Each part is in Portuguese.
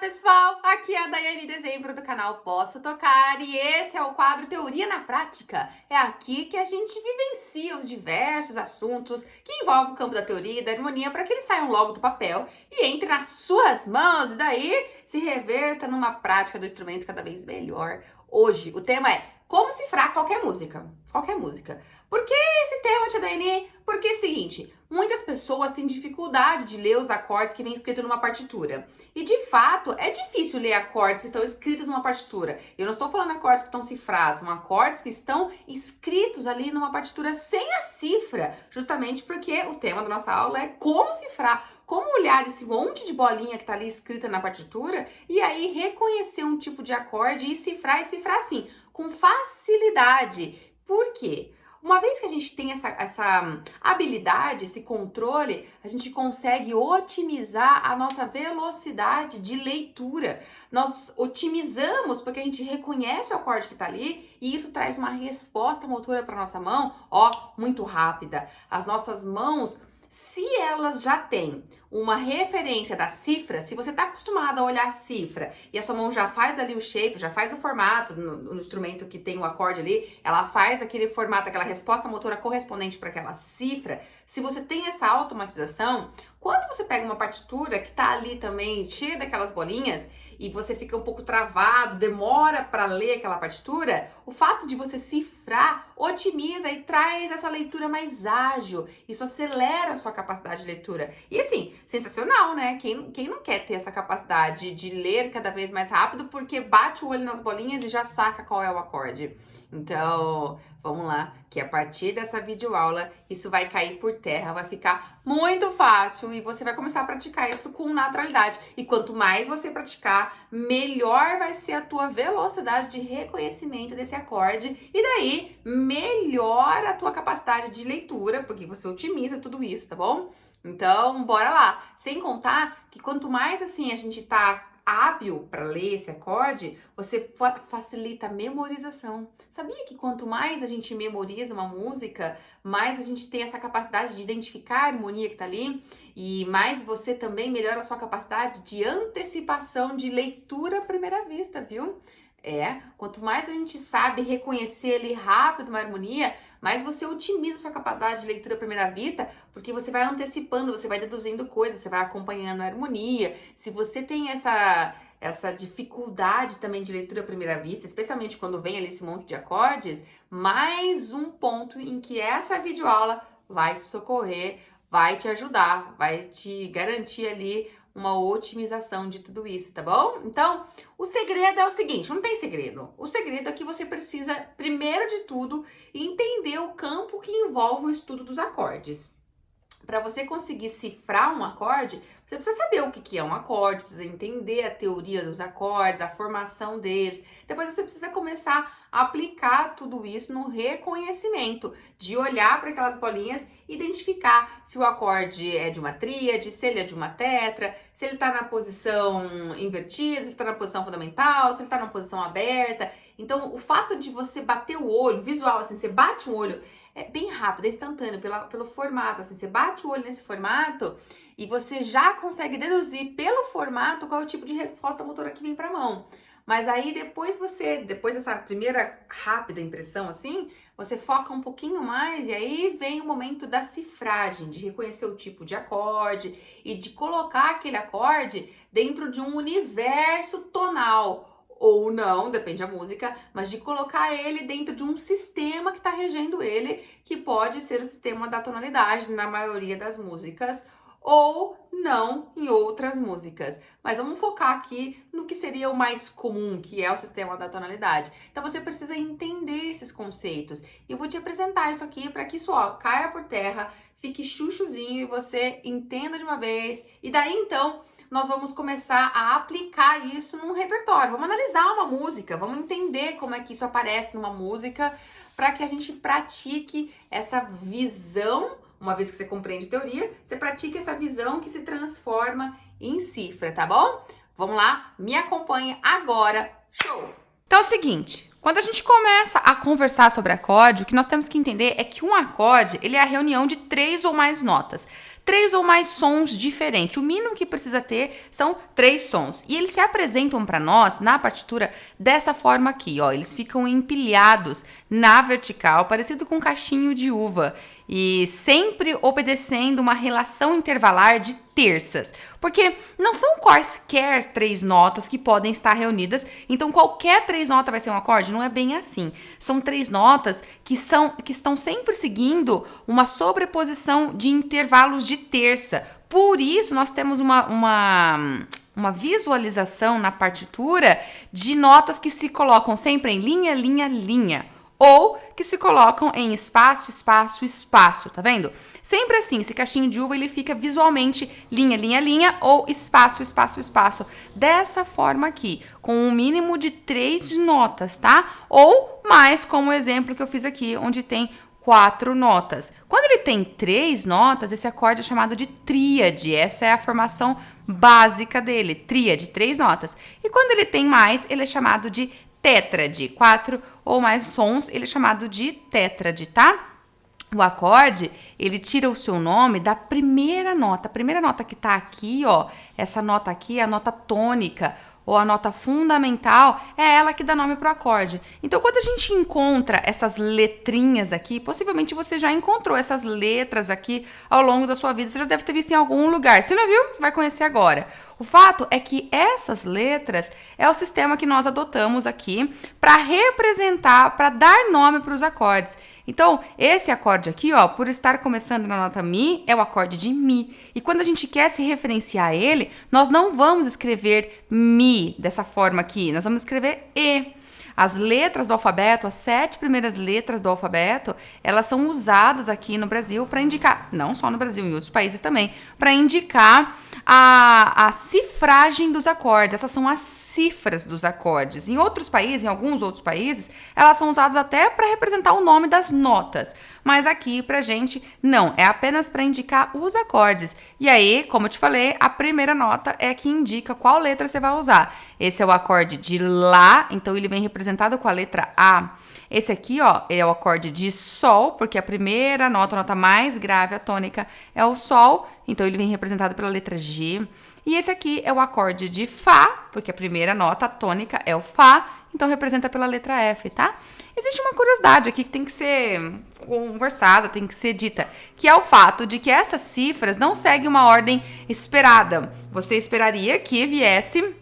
pessoal, aqui é a Daiane Dezembro do canal Posso Tocar e esse é o quadro Teoria na Prática. É aqui que a gente vivencia os diversos assuntos que envolvem o campo da teoria e da harmonia para que eles saiam logo do papel e entrem nas suas mãos e daí se reverta numa prática do instrumento cada vez melhor. Hoje o tema é como cifrar qualquer música. Qualquer música. Por que esse tema, Tia Daiane? Porque é o seguinte, muitas pessoas têm dificuldade de ler os acordes que vem escrito numa partitura. E de fato, é difícil ler acordes que estão escritos numa partitura. Eu não estou falando acordes que estão cifrados, são acordes que estão escritos ali numa partitura sem a cifra. Justamente porque o tema da nossa aula é como cifrar, como olhar esse monte de bolinha que está ali escrita na partitura e aí reconhecer um tipo de acorde e cifrar assim, com facilidade. Por quê? Uma vez que a gente tem essa habilidade, esse controle, a gente consegue otimizar a nossa velocidade de leitura. Nós otimizamos porque a gente reconhece o acorde que está ali e isso traz uma resposta motora para nossa mão, muito rápida. As nossas mãos, se elas já têm uma referência da cifra, se você está acostumado a olhar a cifra e a sua mão já faz ali o shape, já faz o formato no instrumento que tem o acorde ali, ela faz aquele formato, aquela resposta motora correspondente para aquela cifra, se você tem essa automatização, quando você pega uma partitura que está ali também cheia daquelas bolinhas e você fica um pouco travado, demora para ler aquela partitura, o fato de você cifrar otimiza e traz essa leitura mais ágil, isso acelera a sua capacidade de leitura. E assim, sensacional, né? Quem não quer ter essa capacidade de ler cada vez mais rápido porque bate o olho nas bolinhas e já saca qual é o acorde. Então, vamos lá, que a partir dessa videoaula isso vai cair por terra, vai ficar muito fácil e você vai começar a praticar isso com naturalidade. E quanto mais você praticar, melhor vai ser a tua velocidade de reconhecimento desse acorde e daí melhor a tua capacidade de leitura, porque você otimiza tudo isso, tá bom? Então, bora lá. Sem contar que quanto mais assim a gente tá hábil para ler esse acorde, você facilita a memorização. Sabia que quanto mais a gente memoriza uma música, mais a gente tem essa capacidade de identificar a harmonia que tá ali e mais você também melhora a sua capacidade de antecipação de leitura à primeira vista, viu? Quanto mais a gente sabe reconhecer ali rápido uma harmonia, mais você otimiza a sua capacidade de leitura à primeira vista, porque você vai antecipando, você vai deduzindo coisas, você vai acompanhando a harmonia. Se você tem essa dificuldade também de leitura à primeira vista, especialmente quando vem ali esse monte de acordes, mais um ponto em que essa videoaula vai te socorrer, vai te ajudar, vai te garantir ali uma otimização de tudo isso, tá bom? Então, o segredo é o seguinte, não tem segredo. O segredo é que você precisa, primeiro de tudo, entender o campo que envolve o estudo dos acordes. Para você conseguir cifrar um acorde, você precisa saber o que é um acorde, precisa entender a teoria dos acordes, a formação deles. Depois você precisa começar a aplicar tudo isso no reconhecimento, de olhar para aquelas bolinhas e identificar se o acorde é de uma tríade, se ele é de uma tetra, se ele está na posição invertida, se ele está na posição fundamental, se ele está na posição aberta. Então, o fato de você bater o olho, visual, assim, você bate o olho, é bem rápido, é instantâneo, pelo formato, assim, você bate o olho nesse formato e você já consegue deduzir pelo formato qual é o tipo de resposta motora que vem para a mão. Mas aí depois dessa primeira rápida impressão, assim, você foca um pouquinho mais e aí vem o momento da cifragem, de reconhecer o tipo de acorde e de colocar aquele acorde dentro de um universo tonal. Ou não, depende da música, mas de colocar ele dentro de um sistema que está regendo ele, que pode ser o sistema da tonalidade na maioria das músicas, ou não em outras músicas. Mas vamos focar aqui no que seria o mais comum, que é o sistema da tonalidade. Então você precisa entender esses conceitos. E eu vou te apresentar isso aqui para que isso caia por terra, fique chuchuzinho e você entenda de uma vez. E daí então nós vamos começar a aplicar isso num repertório. Vamos analisar uma música, vamos entender como é que isso aparece numa música para que a gente pratique essa visão. Uma vez que você compreende teoria, você pratica essa visão que se transforma em cifra, tá bom? Vamos lá, me acompanha agora. Show! Então é o seguinte, quando a gente começa a conversar sobre acorde, o que nós temos que entender é que um acorde, ele é a reunião de 3 ou mais notas. 3 ou mais sons diferentes. O mínimo que precisa ter são 3 sons. E eles se apresentam para nós na partitura dessa forma aqui, ó. Eles ficam empilhados na vertical, parecido com um cachinho de uva. E sempre obedecendo uma relação intervalar de terças. Porque não são quaisquer 3 notas que podem estar reunidas. Então, qualquer 3 notas vai ser um acorde? Não é bem assim. São 3 notas que estão sempre seguindo uma sobreposição de intervalos de terça. Por isso, nós temos uma visualização na partitura de notas que se colocam sempre em linha, linha, linha. Ou que se colocam em espaço, espaço, espaço, tá vendo? Sempre assim, esse cachinho de uva, ele fica visualmente linha, linha, linha, ou espaço, espaço, espaço. Dessa forma aqui, com um mínimo de 3 notas, tá? Ou mais, como o exemplo que eu fiz aqui, onde tem 4 notas. Quando ele tem 3 notas, esse acorde é chamado de tríade. Essa é a formação básica dele, tríade, 3 notas. E quando ele tem mais, ele é chamado de tétrade, 4 ou mais sons, ele é chamado de tétrade, tá? O acorde, ele tira o seu nome da primeira nota. A primeira nota que tá aqui, ó, essa nota aqui é a nota tônica, ou a nota fundamental, é ela que dá nome pro acorde. Então, quando a gente encontra essas letrinhas aqui, possivelmente você já encontrou essas letras aqui ao longo da sua vida, você já deve ter visto em algum lugar. Se não viu, você vai conhecer agora. O fato é que essas letras é o sistema que nós adotamos aqui para representar, para dar nome para os acordes. Então, esse acorde aqui, ó, por estar começando na nota Mi, é o acorde de Mi. E quando a gente quer se referenciar a ele, nós não vamos escrever Mi dessa forma aqui, nós vamos escrever E. As letras do alfabeto, as 7 primeiras letras do alfabeto, elas são usadas aqui no Brasil para indicar, não só no Brasil, em outros países também, para indicar a cifragem dos acordes. Essas são as cifras dos acordes. Em outros países, em alguns outros países, elas são usadas até para representar o nome das notas. Mas aqui, pra gente, não. É apenas para indicar os acordes. E aí, como eu te falei, a primeira nota é que indica qual letra você vai usar. Esse é o acorde de Lá, então ele vem representado com a letra A. Esse aqui, ó, é o acorde de Sol, porque a primeira nota, a nota mais grave, a tônica, é o Sol, então ele vem representado pela letra G. E esse aqui é o acorde de Fá, porque a primeira nota, a tônica, é o Fá, então representa pela letra F, tá? Existe uma curiosidade aqui que tem que ser conversada, tem que ser dita, que é o fato de que essas cifras não seguem uma ordem esperada. Você esperaria que viesse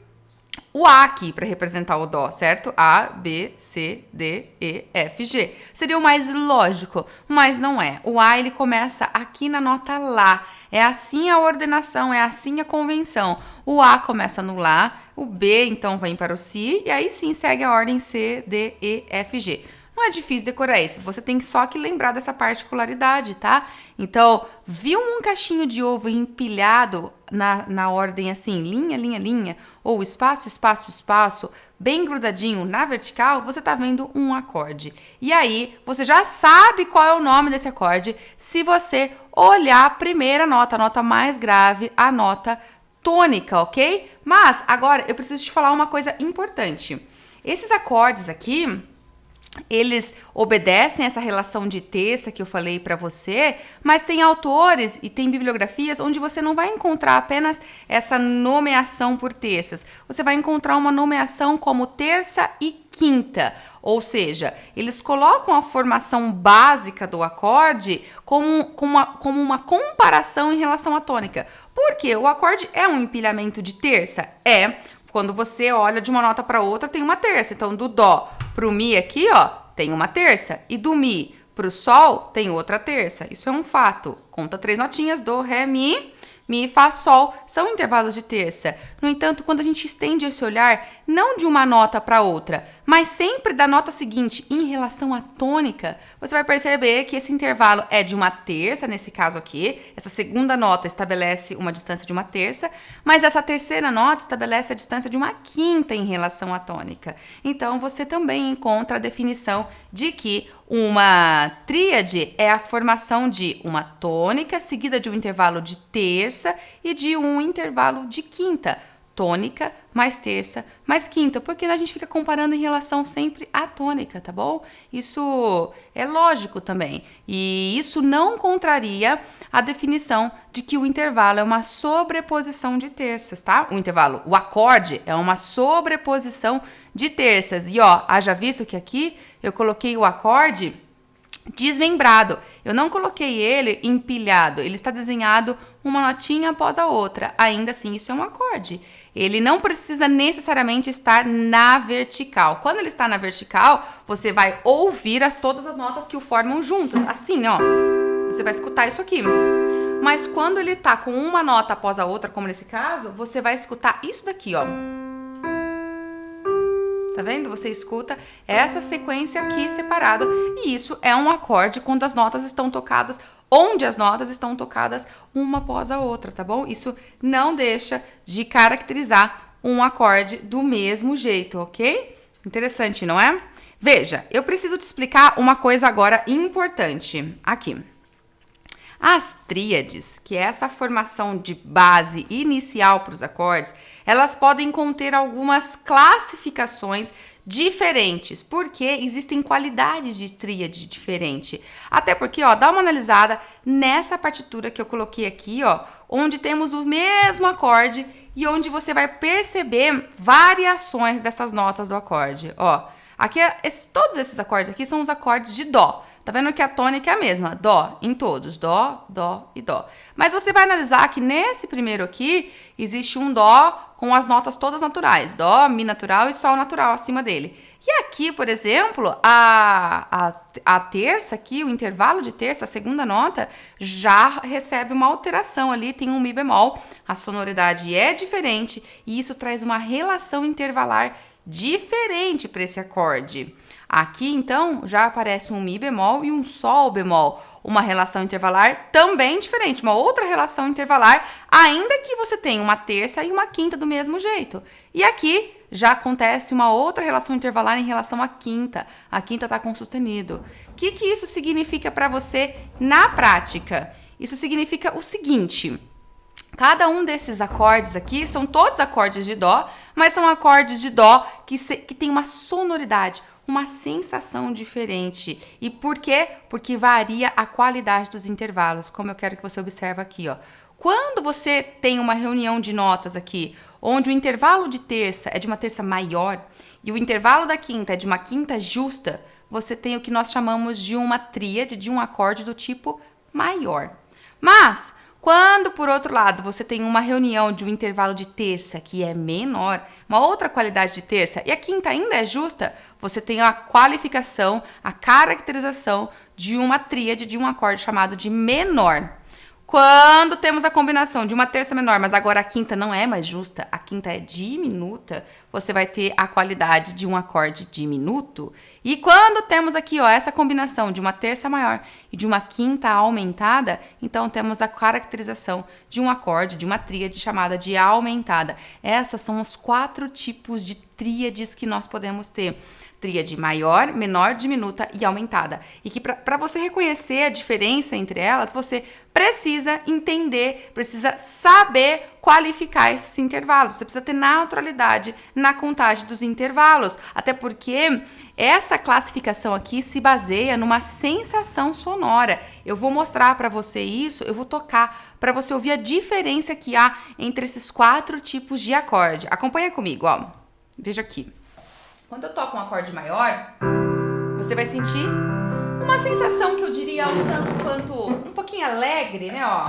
o A aqui para representar o Dó, certo? A, B, C, D, E, F, G. Seria o mais lógico, mas não é. O A, ele começa aqui na nota Lá. É assim a ordenação, é assim a convenção. O A começa no Lá, o B, então, vem para o Si, e aí sim segue a ordem C, D, E, F, G. Não é difícil decorar isso, você tem só que lembrar dessa particularidade, tá? Então, viu um cachinho de ovo empilhado na ordem assim, linha, linha, linha, ou espaço, espaço, espaço, bem grudadinho na vertical, você tá vendo um acorde. E aí, você já sabe qual é o nome desse acorde se você olhar a primeira nota, a nota mais grave, a nota tônica, ok? Mas, agora, eu preciso te falar uma coisa importante. Esses acordes aqui, eles obedecem essa relação de terça que eu falei para você, mas tem autores e tem bibliografias onde você não vai encontrar apenas essa nomeação por terças. Você vai encontrar uma nomeação como terça e quinta, ou seja, eles colocam a formação básica do acorde como uma comparação em relação à tônica. Por quê? O acorde é um empilhamento de terça? É. Quando você olha de uma nota para outra, tem uma terça. Então, do Dó pro Mi aqui, ó, tem uma terça. E do Mi pro Sol, tem outra terça. Isso é um fato. Conta 3 notinhas, Dó, Ré, Mi, Fá, Sol, são intervalos de terça. No entanto, quando a gente estende esse olhar, não de uma nota para outra, mas sempre da nota seguinte em relação à tônica, você vai perceber que esse intervalo é de uma terça, nesse caso aqui. Essa segunda nota estabelece uma distância de uma terça, mas essa terceira nota estabelece a distância de uma quinta em relação à tônica. Então, você também encontra a definição de que uma tríade é a formação de uma tônica seguida de um intervalo de terça e de um intervalo de quinta. tônica, mais terça, mais quinta, porque a gente fica comparando em relação sempre à tônica, tá bom? Isso é lógico também. E isso não contraria a definição de que o intervalo é uma sobreposição de terças, tá? O acorde é uma sobreposição de terças. E ó, haja visto que aqui eu coloquei o acorde desmembrado. Eu não coloquei ele empilhado. Ele está desenhado uma notinha após a outra. Ainda assim, isso é um acorde. Ele não precisa necessariamente estar na vertical. Quando ele está na vertical, você vai ouvir todas as notas que o formam juntas. Assim, ó. Você vai escutar isso aqui. Mas quando ele tá com uma nota após a outra, como nesse caso, você vai escutar isso daqui, ó. Tá vendo? Você escuta essa sequência aqui separada. E isso é um acorde quando as notas estão tocadas, onde as notas estão tocadas uma após a outra, tá bom? Isso não deixa de caracterizar um acorde do mesmo jeito, ok? Interessante, não é? Veja, eu preciso te explicar uma coisa agora importante aqui. As tríades, que é essa formação de base inicial para os acordes, elas podem conter algumas classificações diferentes, porque existem qualidades de tríade diferente. Até porque, ó, dá uma analisada nessa partitura que eu coloquei aqui, ó, onde temos o mesmo acorde e onde você vai perceber variações dessas notas do acorde. Ó, aqui todos esses acordes aqui são os acordes de dó. Tá vendo que a tônica é a mesma? Dó em todos. Dó, dó e dó. Mas você vai analisar que nesse primeiro aqui, existe um dó com as notas todas naturais. Dó, mi natural e sol natural acima dele. E aqui, por exemplo, a terça aqui, o intervalo de terça, a segunda nota, já recebe uma alteração ali, tem um mi bemol. A sonoridade é diferente e isso traz uma relação intervalar diferente para esse acorde. Aqui, então, já aparece um mi bemol e um sol bemol, uma relação intervalar também diferente, uma outra relação intervalar, ainda que você tenha uma terça e uma quinta do mesmo jeito. E aqui já acontece uma outra relação intervalar em relação à quinta. A quinta está com sustenido. O que isso significa para você na prática? Isso significa o seguinte: cada um desses acordes aqui são todos acordes de dó, mas são acordes de dó que tem uma sonoridade, uma sensação diferente. E por quê? Porque varia a qualidade dos intervalos, como eu quero que você observe aqui, ó. Quando você tem uma reunião de notas aqui, onde o intervalo de terça é de uma terça maior e o intervalo da quinta é de uma quinta justa, você tem o que nós chamamos de uma tríade, de um acorde do tipo maior. Mas quando, por outro lado, você tem uma reunião de um intervalo de terça que é menor, uma outra qualidade de terça, e a quinta ainda é justa, você tem a qualificação, a caracterização de uma tríade, de um acorde chamado de menor. Quando temos a combinação de uma terça menor, mas agora a quinta não é mais justa, a quinta é diminuta, você vai ter a qualidade de um acorde diminuto. E quando temos aqui, ó, essa combinação de uma terça maior e de uma quinta aumentada, então temos a caracterização de um acorde, de uma tríade chamada de aumentada. Essas são os 4 tipos de tríades que nós podemos ter. Tríade maior, menor, diminuta e aumentada. E que para você reconhecer a diferença entre elas, você precisa entender, precisa saber qualificar esses intervalos. Você precisa ter naturalidade na contagem dos intervalos. Até porque essa classificação aqui se baseia numa sensação sonora. Eu vou mostrar para você isso, eu vou tocar para você ouvir a diferença que há entre esses 4 tipos de acorde. Acompanha comigo, ó. Veja aqui. Quando eu toco um acorde maior, você vai sentir uma sensação que eu diria um tanto quanto, um pouquinho alegre, né, ó.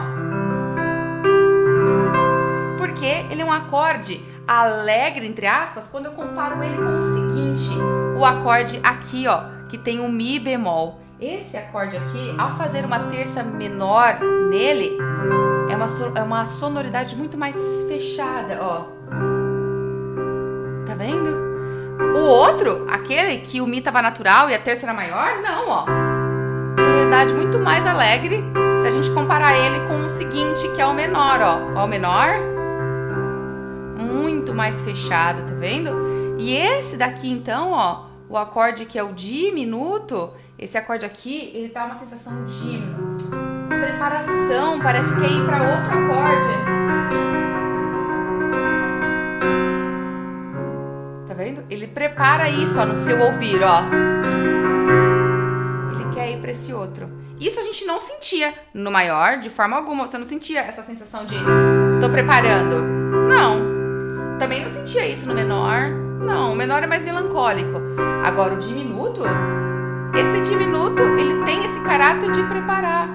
Porque ele é um acorde alegre, entre aspas, quando eu comparo ele com o seguinte, o acorde aqui, ó, que tem o mi bemol. Esse acorde aqui, ao fazer uma terça menor nele, é uma sonoridade muito mais fechada, ó. Tá vendo? O outro, aquele que o mi estava natural e a terça era maior, não, ó. Sonoridade muito mais alegre se a gente comparar ele com o seguinte, que é o menor, ó. Ó, o menor, muito mais fechado, tá vendo? E esse daqui, então, ó, o acorde que é o diminuto, esse acorde aqui, ele dá uma sensação de preparação, parece que é ir para outro acorde. vendo? Ele prepara isso, ó, no seu ouvir, ó. Ele quer ir pra esse outro. Isso a gente não sentia no maior, de forma alguma. Você não sentia essa sensação de tô preparando. Não. Também não sentia isso no menor. Não, o menor é mais melancólico. Agora, o diminuto, esse diminuto, ele tem esse caráter de preparar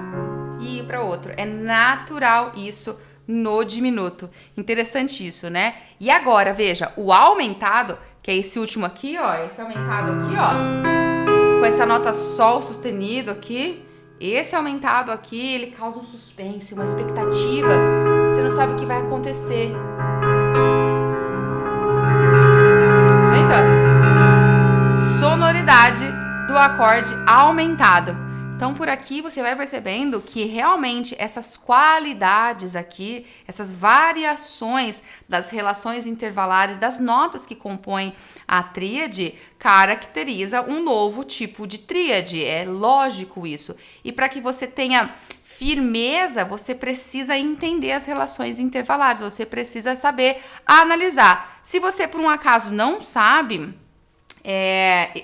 e ir para outro. É natural isso no diminuto. Interessante isso, né? E agora, veja, o aumentado, que é esse último aqui, ó, esse aumentado aqui, ó, com essa nota sol sustenido aqui, esse aumentado aqui, ele causa um suspense, uma expectativa. Você não sabe o que vai acontecer. Vendo? Sonoridade do acorde aumentado. Então, por aqui você vai percebendo que realmente essas qualidades aqui, essas variações das relações intervalares, das notas que compõem a tríade, caracteriza um novo tipo de tríade. É lógico isso. E para que você tenha firmeza, você precisa entender as relações intervalares, você precisa saber analisar. Se você, por um acaso, não sabe,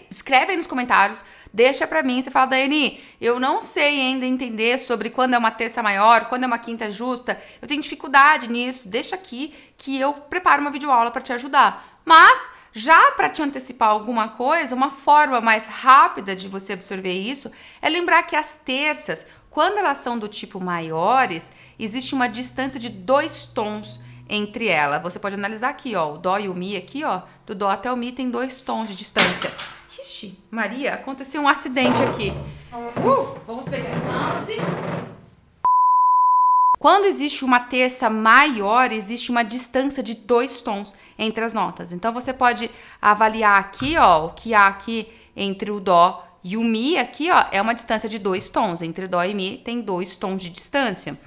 escreve aí nos comentários, deixa pra mim, você fala, Daiane, eu não sei ainda entender sobre quando é uma terça maior, quando é uma quinta justa, eu tenho dificuldade nisso, deixa aqui que eu preparo uma videoaula para te ajudar. Mas, já para te antecipar alguma coisa, uma forma mais rápida de você absorver isso é lembrar que as terças, quando elas são do tipo maiores, existe uma distância de 2 tons entre elas. Você pode analisar aqui, ó, o dó e o mi aqui, ó, do dó até o mi tem 2 tons de distância. Ixi, Maria, aconteceu um acidente aqui. Vamos pegar o mouse. Quando existe uma terça maior, existe uma distância de 2 tons entre as notas. Então, você pode avaliar aqui, ó, o que há aqui entre o dó e o mi, aqui, ó, é uma distância de 2 tons. Entre dó e mi tem 2 tons de distância.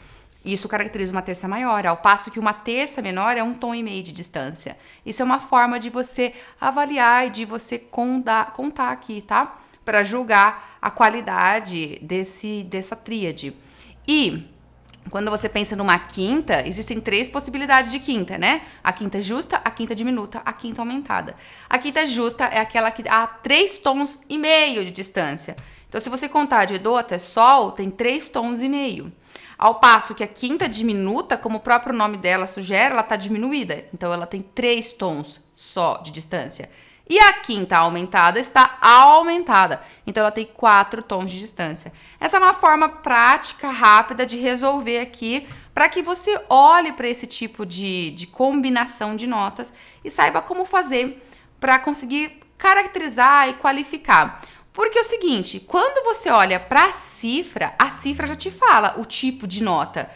Isso caracteriza uma terça maior, ao passo que uma terça menor é 1,5 tom de distância. Isso é uma forma de você avaliar e de você contar aqui, tá? Para julgar a qualidade dessa tríade. E quando você pensa numa quinta, existem 3 possibilidades de quinta, né? A quinta justa, a quinta diminuta, a quinta aumentada. A quinta justa é aquela que há 3,5 tons de distância. Então, se você contar de dó até sol, tem 3,5 tons. Ao passo que a quinta diminuta, como o próprio nome dela sugere, ela está diminuída. Então, ela tem 3 tons só de distância. E a quinta aumentada está aumentada. Então, ela tem 4 tons de distância. Essa é uma forma prática, rápida de resolver aqui, para que você olhe para esse tipo de combinação de notas e saiba como fazer para conseguir caracterizar e qualificar. Porque é o seguinte, quando você olha para a cifra já te fala o tipo de nota.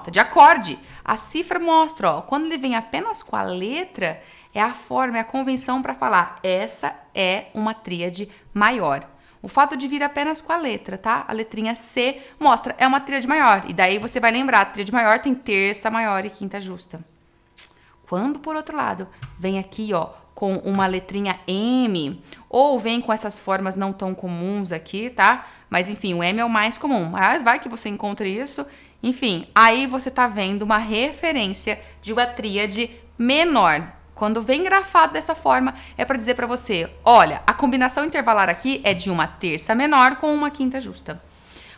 De acorde. A cifra mostra, ó, quando ele vem apenas com a letra, é a forma, é a convenção para falar, essa é uma tríade maior. O fato de vir apenas com a letra, tá? A letrinha C mostra, é uma tríade maior. E daí você vai lembrar, a tríade maior tem terça maior e quinta justa. Quando, por outro lado, vem aqui, ó, com uma letrinha M, ou vem com essas formas não tão comuns aqui, tá? Mas, enfim, o M é o mais comum. Mas vai que você encontre isso. Enfim, aí você tá vendo uma referência de uma tríade menor. Quando vem grafado dessa forma, é para dizer para você, olha, a combinação intervalar aqui é de uma terça menor com uma quinta justa.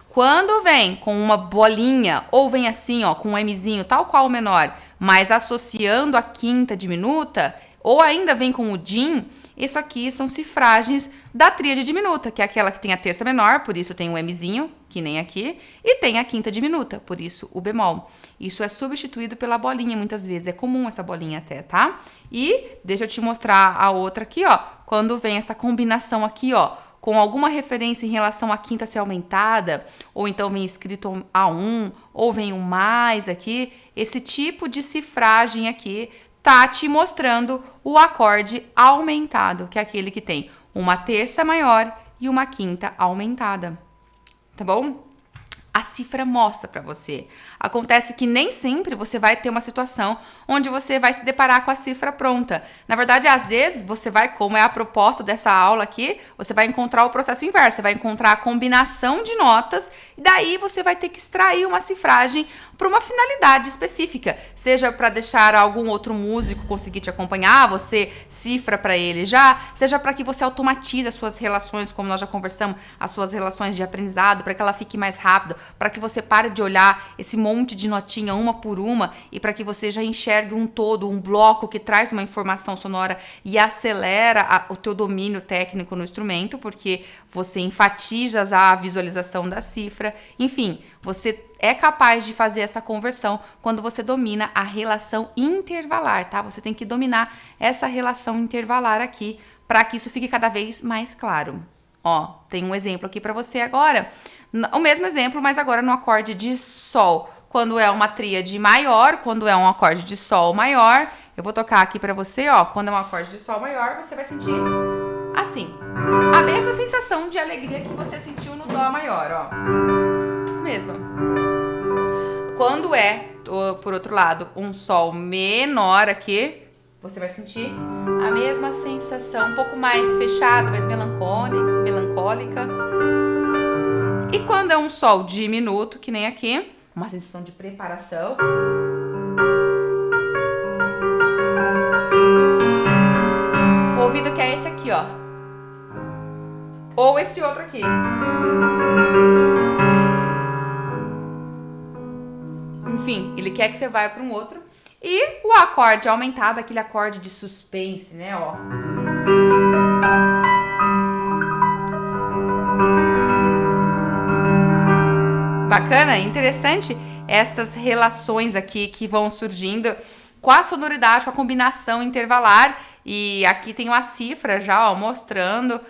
Quando vem com uma bolinha, ou vem assim, ó, com um Mzinho, tal qual o menor, mas associando a quinta diminuta, ou ainda vem com o dim, isso aqui são cifragens da tríade diminuta, que é aquela que tem a terça menor, por isso tem o Mzinho, que nem aqui, e tem a quinta diminuta, por isso o bemol. Isso é substituído pela bolinha, muitas vezes, é comum essa bolinha até, tá? E deixa eu te mostrar a outra aqui, ó, quando vem essa combinação aqui, ó, com alguma referência em relação à quinta ser aumentada, ou então vem escrito A1, ou vem um mais aqui, esse tipo de cifragem aqui tá te mostrando o acorde aumentado, que é aquele que tem uma terça maior e uma quinta aumentada, tá bom? A cifra mostra para você. Acontece que nem sempre você vai ter uma situação onde você vai se deparar com a cifra pronta. Na verdade, às vezes, você vai, como é a proposta dessa aula aqui, você vai encontrar o processo inverso. Você vai encontrar a combinação de notas e daí você vai ter que extrair uma cifragem para uma finalidade específica, seja para deixar algum outro músico conseguir te acompanhar, você cifra para ele já, seja para que você automatize as suas relações, como nós já conversamos, as suas relações de aprendizado, para que ela fique mais rápida, para que você pare de olhar esse monte de notinha uma por uma e para que você já enxergue um todo, um bloco que traz uma informação sonora e acelera o teu domínio técnico no instrumento, porque você enfatiza a visualização da cifra. Enfim, você é capaz de fazer essa conversão quando você domina a relação intervalar, tá? Você tem que dominar essa relação intervalar aqui para que isso fique cada vez mais claro. Ó, tem um exemplo aqui para você agora. O mesmo exemplo, mas agora no acorde de Sol. Quando é uma tríade maior, quando é um acorde de Sol maior, eu vou tocar aqui para você, ó. Quando é um acorde de Sol maior, você vai sentir assim. A mesma sensação de alegria que você sentiu no Dó maior, ó. Mesma. Quando é, por outro lado, um Sol menor aqui, você vai sentir a mesma sensação, um pouco mais fechada, mais melancólica. E quando é um Sol diminuto, que nem aqui, uma sensação de preparação. O ouvido que é esse aqui, ó. Ou esse outro aqui. Enfim, ele quer que você vá para um outro. E o acorde aumentado, aquele acorde de suspense, né, ó. Bacana, interessante essas relações aqui que vão surgindo com a sonoridade, com a combinação intervalar. E aqui tem uma cifra já, ó, mostrando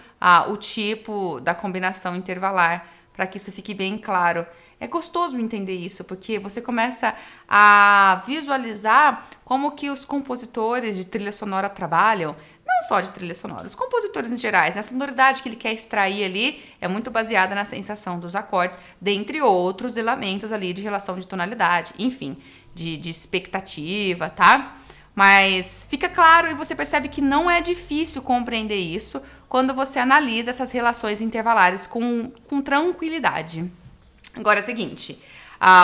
o tipo da combinação intervalar, para que isso fique bem claro. É gostoso entender isso, porque você começa a visualizar como que os compositores de trilha sonora trabalham, não só de trilha sonora, os compositores em gerais, né? A sonoridade que ele quer extrair ali é muito baseada na sensação dos acordes, dentre outros elementos ali de relação de tonalidade, enfim, de expectativa, tá? Mas fica claro e você percebe que não é difícil compreender isso quando você analisa essas relações intervalares com tranquilidade. Agora é o seguinte,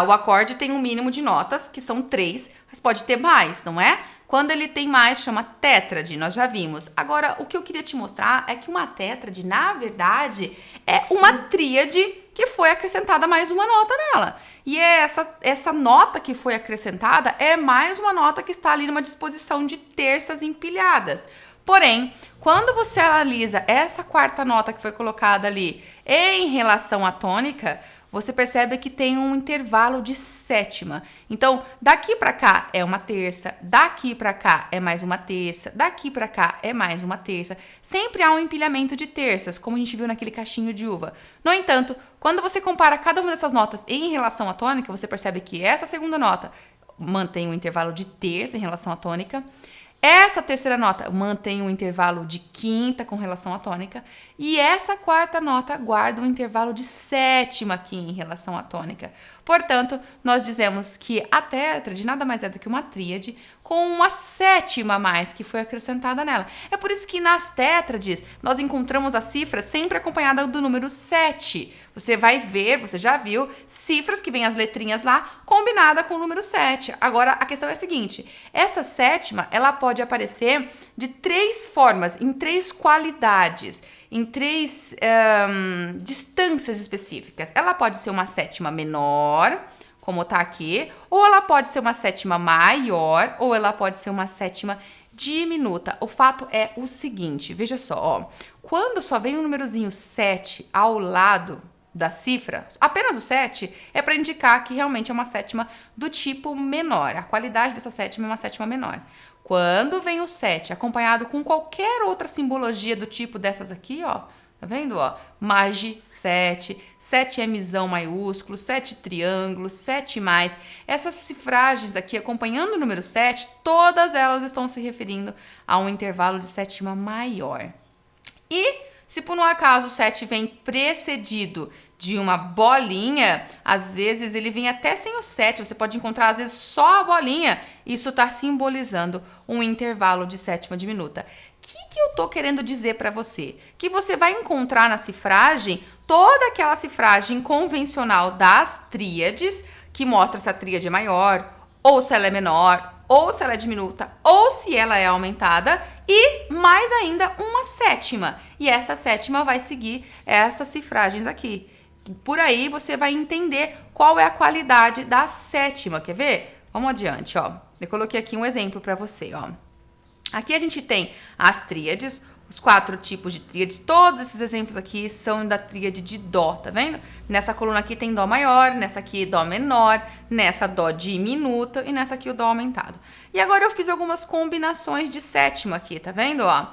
o acorde tem um mínimo de notas, que são 3, mas pode ter mais, não é? Quando ele tem mais, chama tétrade, nós já vimos. Agora, o que eu queria te mostrar é que uma tétrade, na verdade, é uma tríade que foi acrescentada mais uma nota nela. E essa nota que foi acrescentada é mais uma nota que está ali numa disposição de terças empilhadas. Porém, quando você analisa essa quarta nota que foi colocada ali em relação à tônica, você percebe que tem um intervalo de sétima. Então, daqui para cá é uma terça, daqui para cá é mais uma terça, daqui para cá é mais uma terça. Sempre há um empilhamento de terças, como a gente viu naquele cachinho de uva. No entanto, quando você compara cada uma dessas notas em relação à tônica, você percebe que essa segunda nota mantém um intervalo de terça em relação à tônica. Essa terceira nota mantém um intervalo de quinta com relação à tônica. E essa quarta nota guarda um intervalo de sétima aqui em relação à tônica. Portanto, nós dizemos que a tétrade nada mais é do que uma tríade com uma sétima a mais que foi acrescentada nela. É por isso que nas tétrades nós encontramos a cifra sempre acompanhada do número 7. Você vai ver, você já viu, cifras que vem as letrinhas lá combinada com o número 7. Agora, a questão é a seguinte, essa sétima, ela pode aparecer de 3 formas, em 3 qualidades, em 3 distâncias específicas. Ela pode ser uma sétima menor, como tá aqui, ou ela pode ser uma sétima maior, ou ela pode ser uma sétima diminuta. O fato é o seguinte, veja só, ó, quando só vem o númerozinho 7 ao lado da cifra, apenas o 7 é para indicar que realmente é uma sétima do tipo menor. A qualidade dessa sétima é uma sétima menor. Quando vem o 7 acompanhado com qualquer outra simbologia do tipo dessas aqui, ó, tá vendo, ó? Magi 7, 7Mzão maiúsculo, 7 triângulos, 7 mais. Essas cifragens aqui acompanhando o número 7, todas elas estão se referindo a um intervalo de sétima maior. E se por um acaso o 7 vem precedido de uma bolinha, às vezes ele vem até sem o 7, você pode encontrar às vezes só a bolinha, isso está simbolizando um intervalo de sétima diminuta. O que eu tô querendo dizer para você? Que você vai encontrar na cifragem toda aquela cifragem convencional das tríades que mostra se a tríade é maior, ou se ela é menor, ou se ela é diminuta, ou se ela é aumentada, e mais ainda uma sétima. E essa sétima vai seguir essas cifragens aqui. Por aí você vai entender qual é a qualidade da sétima. Quer ver? Vamos adiante, ó. Eu coloquei aqui um exemplo para você, ó. Aqui a gente tem as tríades, os 4 tipos de tríades. Todos esses exemplos aqui são da tríade de Dó, tá vendo? Nessa coluna aqui tem Dó maior, nessa aqui Dó menor, nessa Dó diminuta e nessa aqui o Dó aumentado. E agora eu fiz algumas combinações de sétima aqui, tá vendo, ó?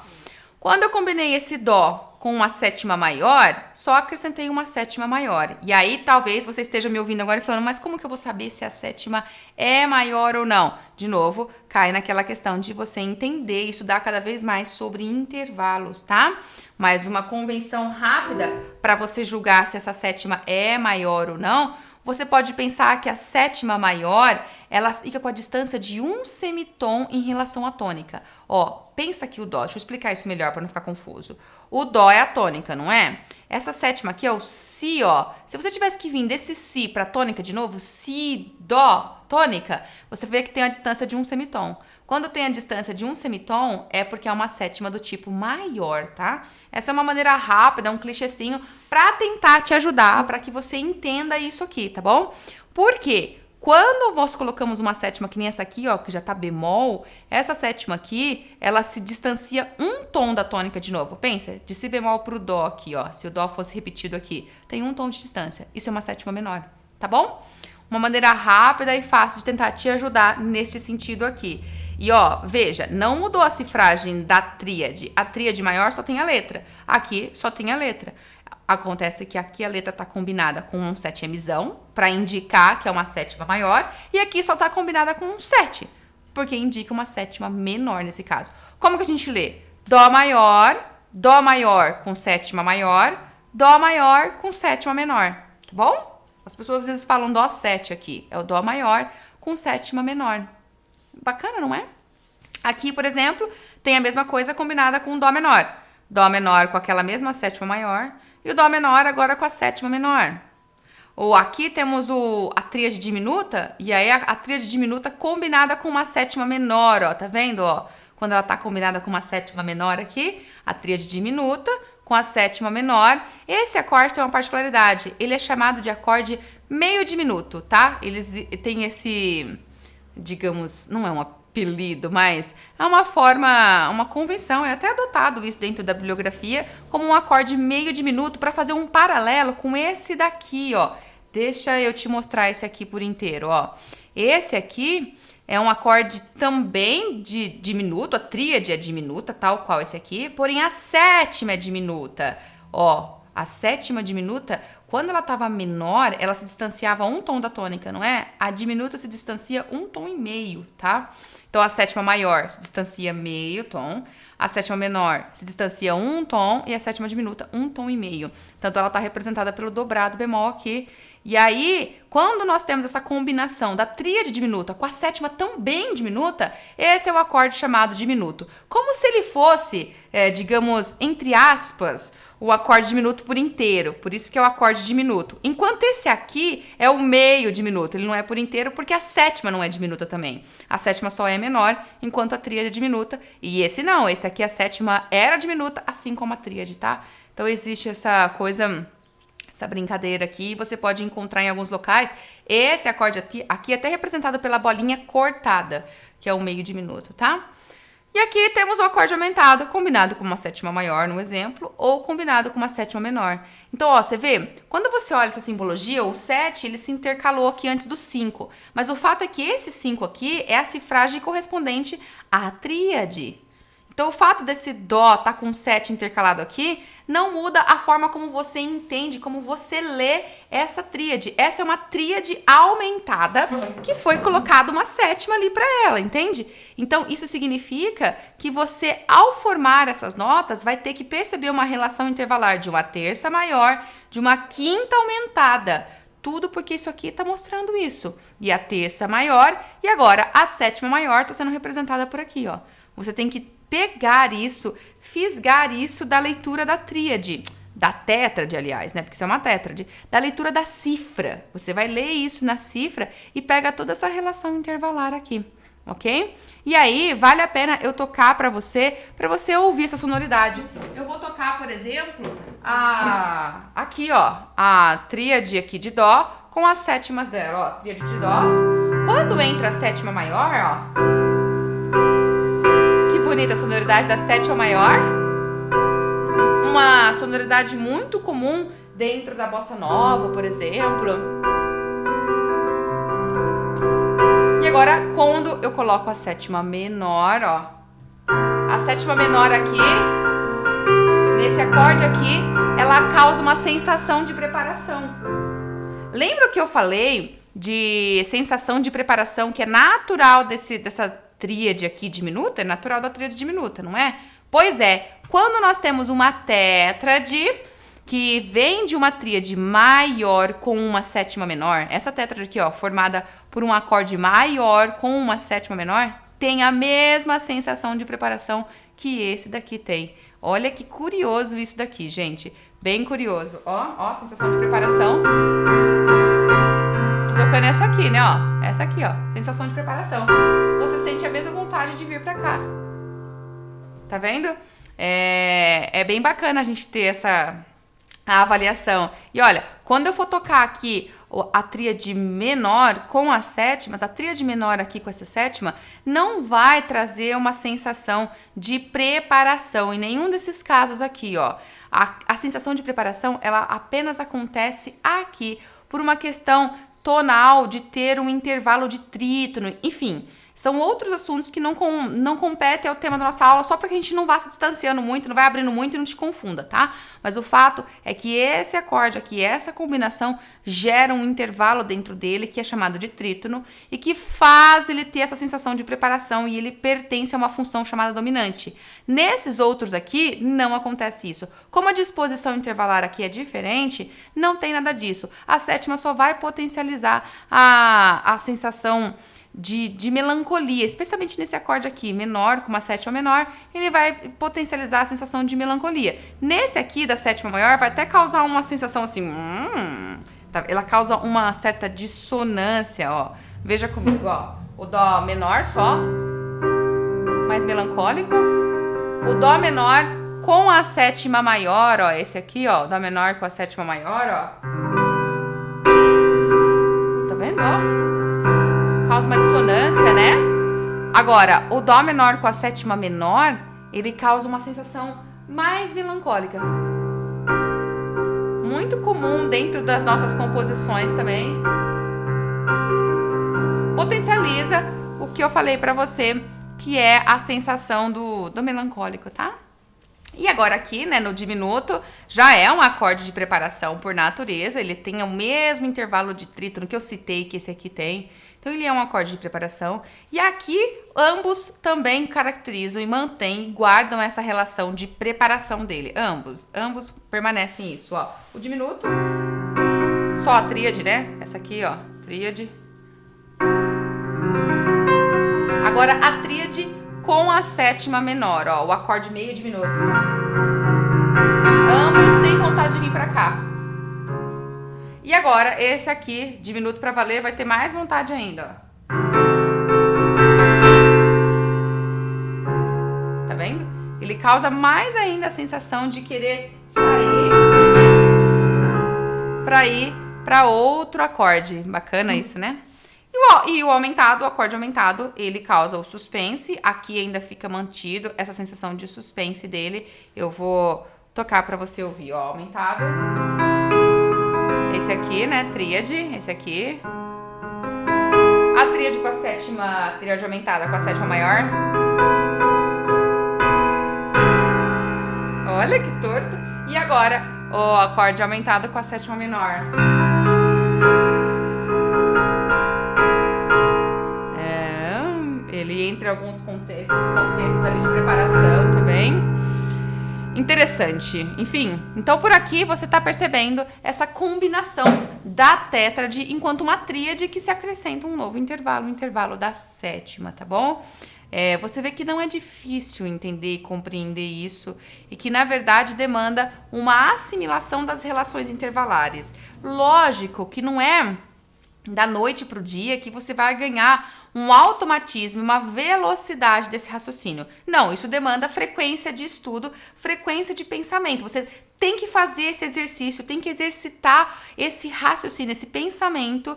Quando eu combinei esse Dó com uma sétima maior, só acrescentei uma sétima maior. E aí, talvez você esteja me ouvindo agora e falando, mas como que eu vou saber se a sétima é maior ou não? De novo, cai naquela questão de você entender e estudar cada vez mais sobre intervalos, tá? Mas uma convenção rápida para você julgar se essa sétima é maior ou não, você pode pensar que a sétima maior, ela fica com a distância de um semitom em relação à tônica. Ó, pensa aqui o Dó, deixa eu explicar isso melhor para não ficar confuso. O Dó é a tônica, não é? Essa sétima aqui é o Si, ó. Se você tivesse que vir desse Si para tônica de novo, Si, Dó, tônica, você vê que tem a distância de um semitom. Quando tem a distância de um semitom, é porque é uma sétima do tipo maior, tá? Essa é uma maneira rápida, um clichêzinho, pra tentar te ajudar, para que você entenda isso aqui, tá bom? Por quê? Quando nós colocamos uma sétima que nem essa aqui, ó, que já tá bemol, essa sétima aqui, ela se distancia um tom da tônica de novo. Pensa, de Si bemol pro Dó aqui, ó, se o Dó fosse repetido aqui, tem um tom de distância. Isso é uma sétima menor, tá bom? Uma maneira rápida e fácil de tentar te ajudar nesse sentido aqui. E ó, veja, não mudou a cifragem da tríade. A tríade maior só tem a letra. Aqui só tem a letra. Acontece que aqui a letra tá combinada com um setemzão, para indicar que é uma sétima maior. E aqui só tá combinada com um 7, porque indica uma sétima menor nesse caso. Como que a gente lê? Dó maior com sétima maior, Dó maior com sétima menor. Tá bom? As pessoas às vezes falam Dó 7 aqui. É o Dó maior com sétima menor. Bacana, não é? Aqui, por exemplo, tem a mesma coisa combinada com Dó menor. Dó menor com aquela mesma sétima maior e o Dó menor agora com a sétima menor. Ou aqui temos a tríade diminuta e aí a tríade diminuta combinada com uma sétima menor, ó, tá vendo, ó? Quando ela tá combinada com uma sétima menor aqui, a tríade diminuta com a sétima menor. Esse acorde tem uma particularidade, ele é chamado de acorde meio diminuto, tá? Eles têm esse, digamos, não é um apelido, mas é uma forma, uma convenção, é até adotado isso dentro da bibliografia, como um acorde meio diminuto para fazer um paralelo com esse daqui, ó. Deixa eu te mostrar esse aqui por inteiro, ó. Esse aqui é um acorde também de diminuto, a tríade é diminuta, tal qual esse aqui, porém a sétima é diminuta, ó. A sétima diminuta, quando ela estava menor, ela se distanciava um tom da tônica, não é? A diminuta se distancia um tom e meio, tá? Então, a sétima maior se distancia meio tom, a sétima menor se distancia um tom e a sétima diminuta um tom e meio. Tanto ela está representada pelo dobrado bemol aqui. E aí, quando nós temos essa combinação da tríade diminuta com a sétima também diminuta, esse é o acorde chamado diminuto. Como se ele fosse, digamos, entre aspas, o acorde diminuto por inteiro. Por isso que é o acorde diminuto. Enquanto esse aqui é o meio diminuto. Ele não é por inteiro porque a sétima não é diminuta também. A sétima só é menor, enquanto a tríade é diminuta. E esse não, esse aqui a sétima era diminuta, assim como a tríade, tá? Então existe essa coisa, essa brincadeira aqui, você pode encontrar em alguns locais. Esse acorde aqui é até representado pela bolinha cortada, que é o meio diminuto, tá? E aqui temos o acorde aumentado, combinado com uma sétima maior, no exemplo, ou combinado com uma sétima menor. Então, ó, você vê, quando você olha essa simbologia, o 7, ele se intercalou aqui antes do 5. Mas o fato é que esse 5 aqui é a cifragem correspondente à tríade. Então, o fato desse Dó estar com 7 intercalado aqui não muda a forma como você entende, como você lê essa tríade. Essa é uma tríade aumentada que foi colocada uma sétima ali para ela, entende? Então, isso significa que você, ao formar essas notas, vai ter que perceber uma relação intervalar de uma terça maior, de uma quinta aumentada. Tudo porque isso aqui está mostrando isso. E a terça maior, e agora a sétima maior está sendo representada por aqui, ó. Você tem que pegar isso, fisgar isso da leitura da tríade, da tétrade, aliás, né? Porque isso é uma tétrade, da leitura da cifra. Você vai ler isso na cifra e pega toda essa relação intervalar aqui, ok? E aí, vale a pena eu tocar para você ouvir essa sonoridade. Eu vou tocar, por exemplo, aqui, ó, a tríade aqui de dó com as sétimas dela, ó, tríade de dó. Quando entra a sétima maior, ó, que bonita a sonoridade da sétima maior. Uma sonoridade muito comum dentro da bossa nova, por exemplo. E agora, quando eu coloco a sétima menor, ó. A sétima menor aqui, nesse acorde aqui, ela causa uma sensação de preparação. Lembra que eu falei de sensação de preparação que é natural dessa tríade aqui diminuta? É natural da tríade diminuta, não é? Pois é, quando nós temos uma tétrade que vem de uma tríade maior com uma sétima menor, essa tétrade aqui, ó, formada por um acorde maior com uma sétima menor, tem a mesma sensação de preparação que esse daqui tem. Olha que curioso isso daqui, gente. Bem curioso. Ó, sensação de preparação. Tô tocando essa aqui, né, ó. Essa aqui, ó. Sensação de preparação. Você sente a mesma vontade de vir pra cá. Tá vendo? É bem bacana a gente ter a avaliação. E olha, quando eu for tocar aqui a tríade menor com as sétimas, a tríade menor aqui com essa sétima, não vai trazer uma sensação de preparação em nenhum desses casos aqui, ó. A sensação de preparação, ela apenas acontece aqui por uma questão tonal de ter um intervalo de trítono, enfim. São outros assuntos que não competem ao tema da nossa aula, só para que a gente não vá se distanciando muito, não vai abrindo muito e não te confunda, tá? Mas o fato é que esse acorde aqui, essa combinação, gera um intervalo dentro dele que é chamado de trítono e que faz ele ter essa sensação de preparação e ele pertence a uma função chamada dominante. Nesses outros aqui, não acontece isso. Como a disposição intervalar aqui é diferente, não tem nada disso. A sétima só vai potencializar a sensação de melancolia, especialmente nesse acorde aqui, menor, com uma sétima menor, ele vai potencializar a sensação de melancolia. Nesse aqui, da sétima maior, vai até causar uma sensação assim, tá? Ela causa uma certa dissonância, ó. Veja comigo, ó. O dó menor só, mais melancólico. O dó menor com a sétima maior, ó. Esse aqui, ó, o dó menor com a sétima maior, ó. Tá vendo, ó? Causa uma dissonância, né? Agora, o dó menor com a sétima menor, ele causa uma sensação mais melancólica. Muito comum dentro das nossas composições também. Potencializa o que eu falei pra você, que é a sensação do melancólico, tá? E agora aqui, né, no diminuto, já é um acorde de preparação por natureza, ele tem o mesmo intervalo de trítono que eu citei, que esse aqui tem. Então, ele é um acorde de preparação. E aqui, ambos também caracterizam e mantêm, guardam essa relação de preparação dele. Ambos permanecem isso, ó. O diminuto, só a tríade, né? Essa aqui, ó, tríade. Agora, a tríade com a sétima menor, ó, o acorde meio diminuto. Ambos têm vontade de vir pra cá. E agora, esse aqui, diminuto pra valer, vai ter mais vontade ainda, ó. Tá vendo? Ele causa mais ainda a sensação de querer sair pra ir pra outro acorde. Bacana isso, né? E o aumentado, o acorde aumentado, ele causa o suspense. Aqui ainda fica mantido essa sensação de suspense dele. Eu vou tocar pra você ouvir, ó, aumentado. Esse aqui, né, tríade, esse aqui. A tríade com a sétima, tríade aumentada com a sétima maior. Olha que torto. E agora, o acorde aumentado com a sétima menor. Ele entra em alguns contextos ali de preparação também. Interessante. Enfim, então por aqui você está percebendo essa combinação da tétrade enquanto uma tríade que se acrescenta um novo intervalo, o intervalo da sétima, tá bom? você vê que não é difícil entender e compreender isso e que, na verdade, demanda uma assimilação das relações intervalares. Lógico que não é da noite para o dia que você vai ganhar um automatismo, uma velocidade desse raciocínio. Não, isso demanda frequência de estudo, frequência de pensamento. Você tem que fazer esse exercício, tem que exercitar esse raciocínio, esse pensamento,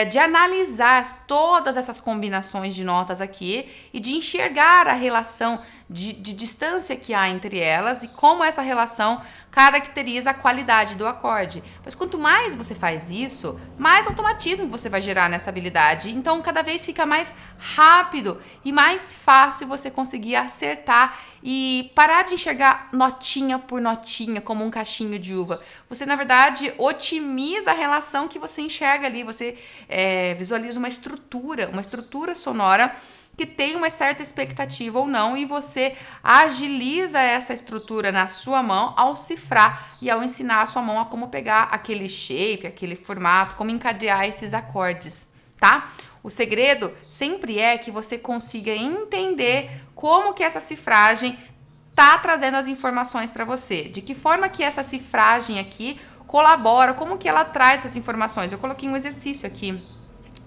de analisar todas essas combinações de notas aqui e de enxergar a relação de distância que há entre elas e como essa relação caracteriza a qualidade do acorde. Mas quanto mais você faz isso, mais automatismo você vai gerar nessa habilidade. Então, cada vez fica mais rápido e mais fácil você conseguir acertar e parar de enxergar notinha por notinha como um cachinho de uva. Você, na verdade, otimiza a relação que você enxerga ali. Você visualiza uma estrutura sonora que tem uma certa expectativa ou não, e você agiliza essa estrutura na sua mão ao cifrar e ao ensinar a sua mão a como pegar aquele shape, aquele formato, como encadear esses acordes, tá? O segredo sempre é que você consiga entender como que essa cifragem tá trazendo as informações para você, de que forma que essa cifragem aqui colabora, como que ela traz essas informações. Eu coloquei um exercício aqui.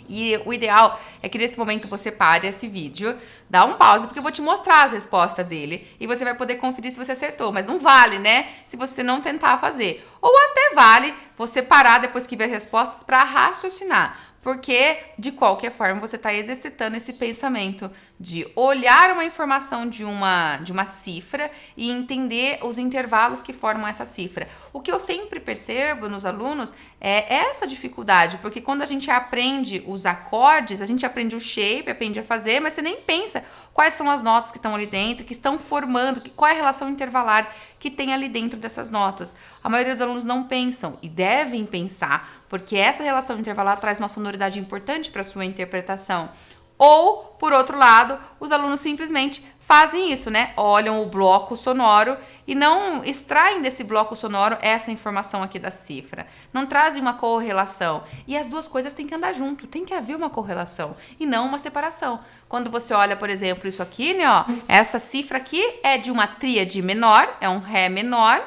E o ideal é que nesse momento você pare esse vídeo, dá um pause, porque eu vou te mostrar as respostas dele e você vai poder conferir se você acertou. Mas não vale, né? Se você não tentar fazer. Ou até vale você parar depois que ver as respostas para raciocinar. Porque, de qualquer forma, você está exercitando esse pensamento de olhar uma informação de uma cifra e entender os intervalos que formam essa cifra. O que eu sempre percebo nos alunos é essa dificuldade, porque quando a gente aprende os acordes, a gente aprende o shape, aprende a fazer, mas você nem pensa quais são as notas que estão ali dentro, que estão formando, qual é a relação intervalar que tem ali dentro dessas notas. A maioria dos alunos não pensam e devem pensar, porque essa relação intervalar traz uma sonoridade importante para a sua interpretação. Ou, por outro lado, os alunos simplesmente fazem isso, né? Olham o bloco sonoro e não extraem desse bloco sonoro essa informação aqui da cifra. Não trazem uma correlação. E as duas coisas têm que andar junto, tem que haver uma correlação e não uma separação. Quando você olha, por exemplo, isso aqui, né? Ó, essa cifra aqui é de uma tríade menor, é um Ré menor,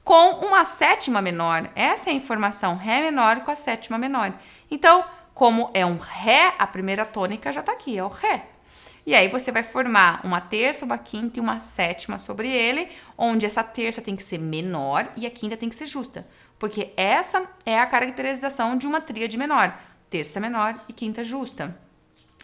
com uma sétima menor. Essa é a informação, Ré menor com a sétima menor. Então, como é um Ré, a primeira tônica já tá aqui, é o Ré. E aí você vai formar uma terça, uma quinta e uma sétima sobre ele, onde essa terça tem que ser menor e a quinta tem que ser justa. Porque essa é a caracterização de uma tríade menor. Terça menor e quinta justa.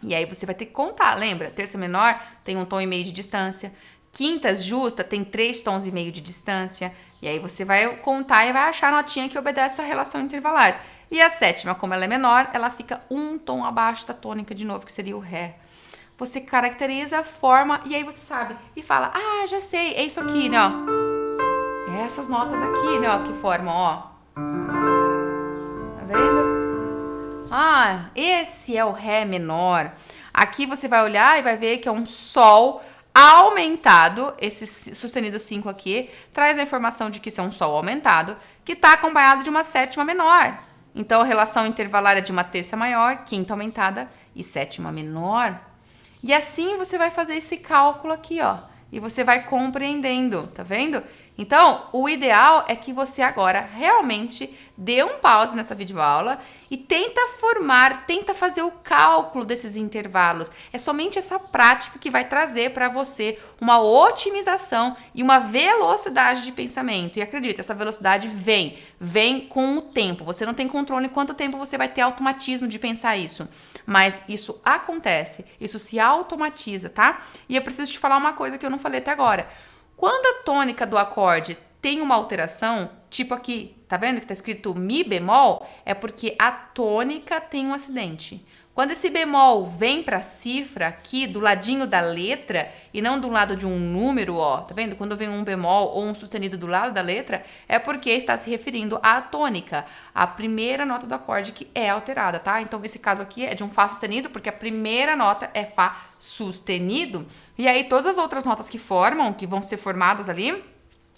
E aí você vai ter que contar, lembra? Terça menor tem 1,5 tom de distância. Quinta justa tem 3,5 tons de distância. E aí você vai contar e vai achar a notinha que obedece essa relação intervalar. E a sétima, como ela é menor, ela fica 1 tom abaixo da tônica de novo, que seria o Ré. Você caracteriza, forma, e aí você sabe. E fala, ah, já sei, é isso aqui, né, ó. É essas notas aqui, né, ó, que formam, ó. Tá vendo? Ah, esse é o Ré menor. Aqui você vai olhar e vai ver que é um Sol aumentado, esse sustenido 5 aqui, traz a informação de que isso é um Sol aumentado, que está acompanhado de uma sétima menor. Então, a relação intervalar é de uma terça maior, quinta aumentada e sétima menor. E assim você vai fazer esse cálculo aqui, ó. E você vai compreendendo, tá vendo? Então, o ideal é que você agora realmente dê um pause nessa videoaula e tenta fazer o cálculo desses intervalos. É somente essa prática que vai trazer para você uma otimização e uma velocidade de pensamento. E acredita, essa velocidade vem com o tempo. Você não tem controle em quanto tempo você vai ter automatismo de pensar isso. Mas isso acontece, isso se automatiza, tá? E eu preciso te falar uma coisa que eu não falei até agora. Quando a tônica do acorde tem uma alteração, tipo aqui, tá vendo que tá escrito Mi bemol? É porque a tônica tem um acidente. Quando esse bemol vem pra cifra aqui, do ladinho da letra, e não do lado de um número, ó, tá vendo? Quando vem um bemol ou um sustenido do lado da letra, é porque está se referindo à tônica, a primeira nota do acorde que é alterada, tá? Então, esse caso aqui é de um Fá sustenido, porque a primeira nota é Fá sustenido, e aí todas as outras notas que formam, que vão ser formadas ali,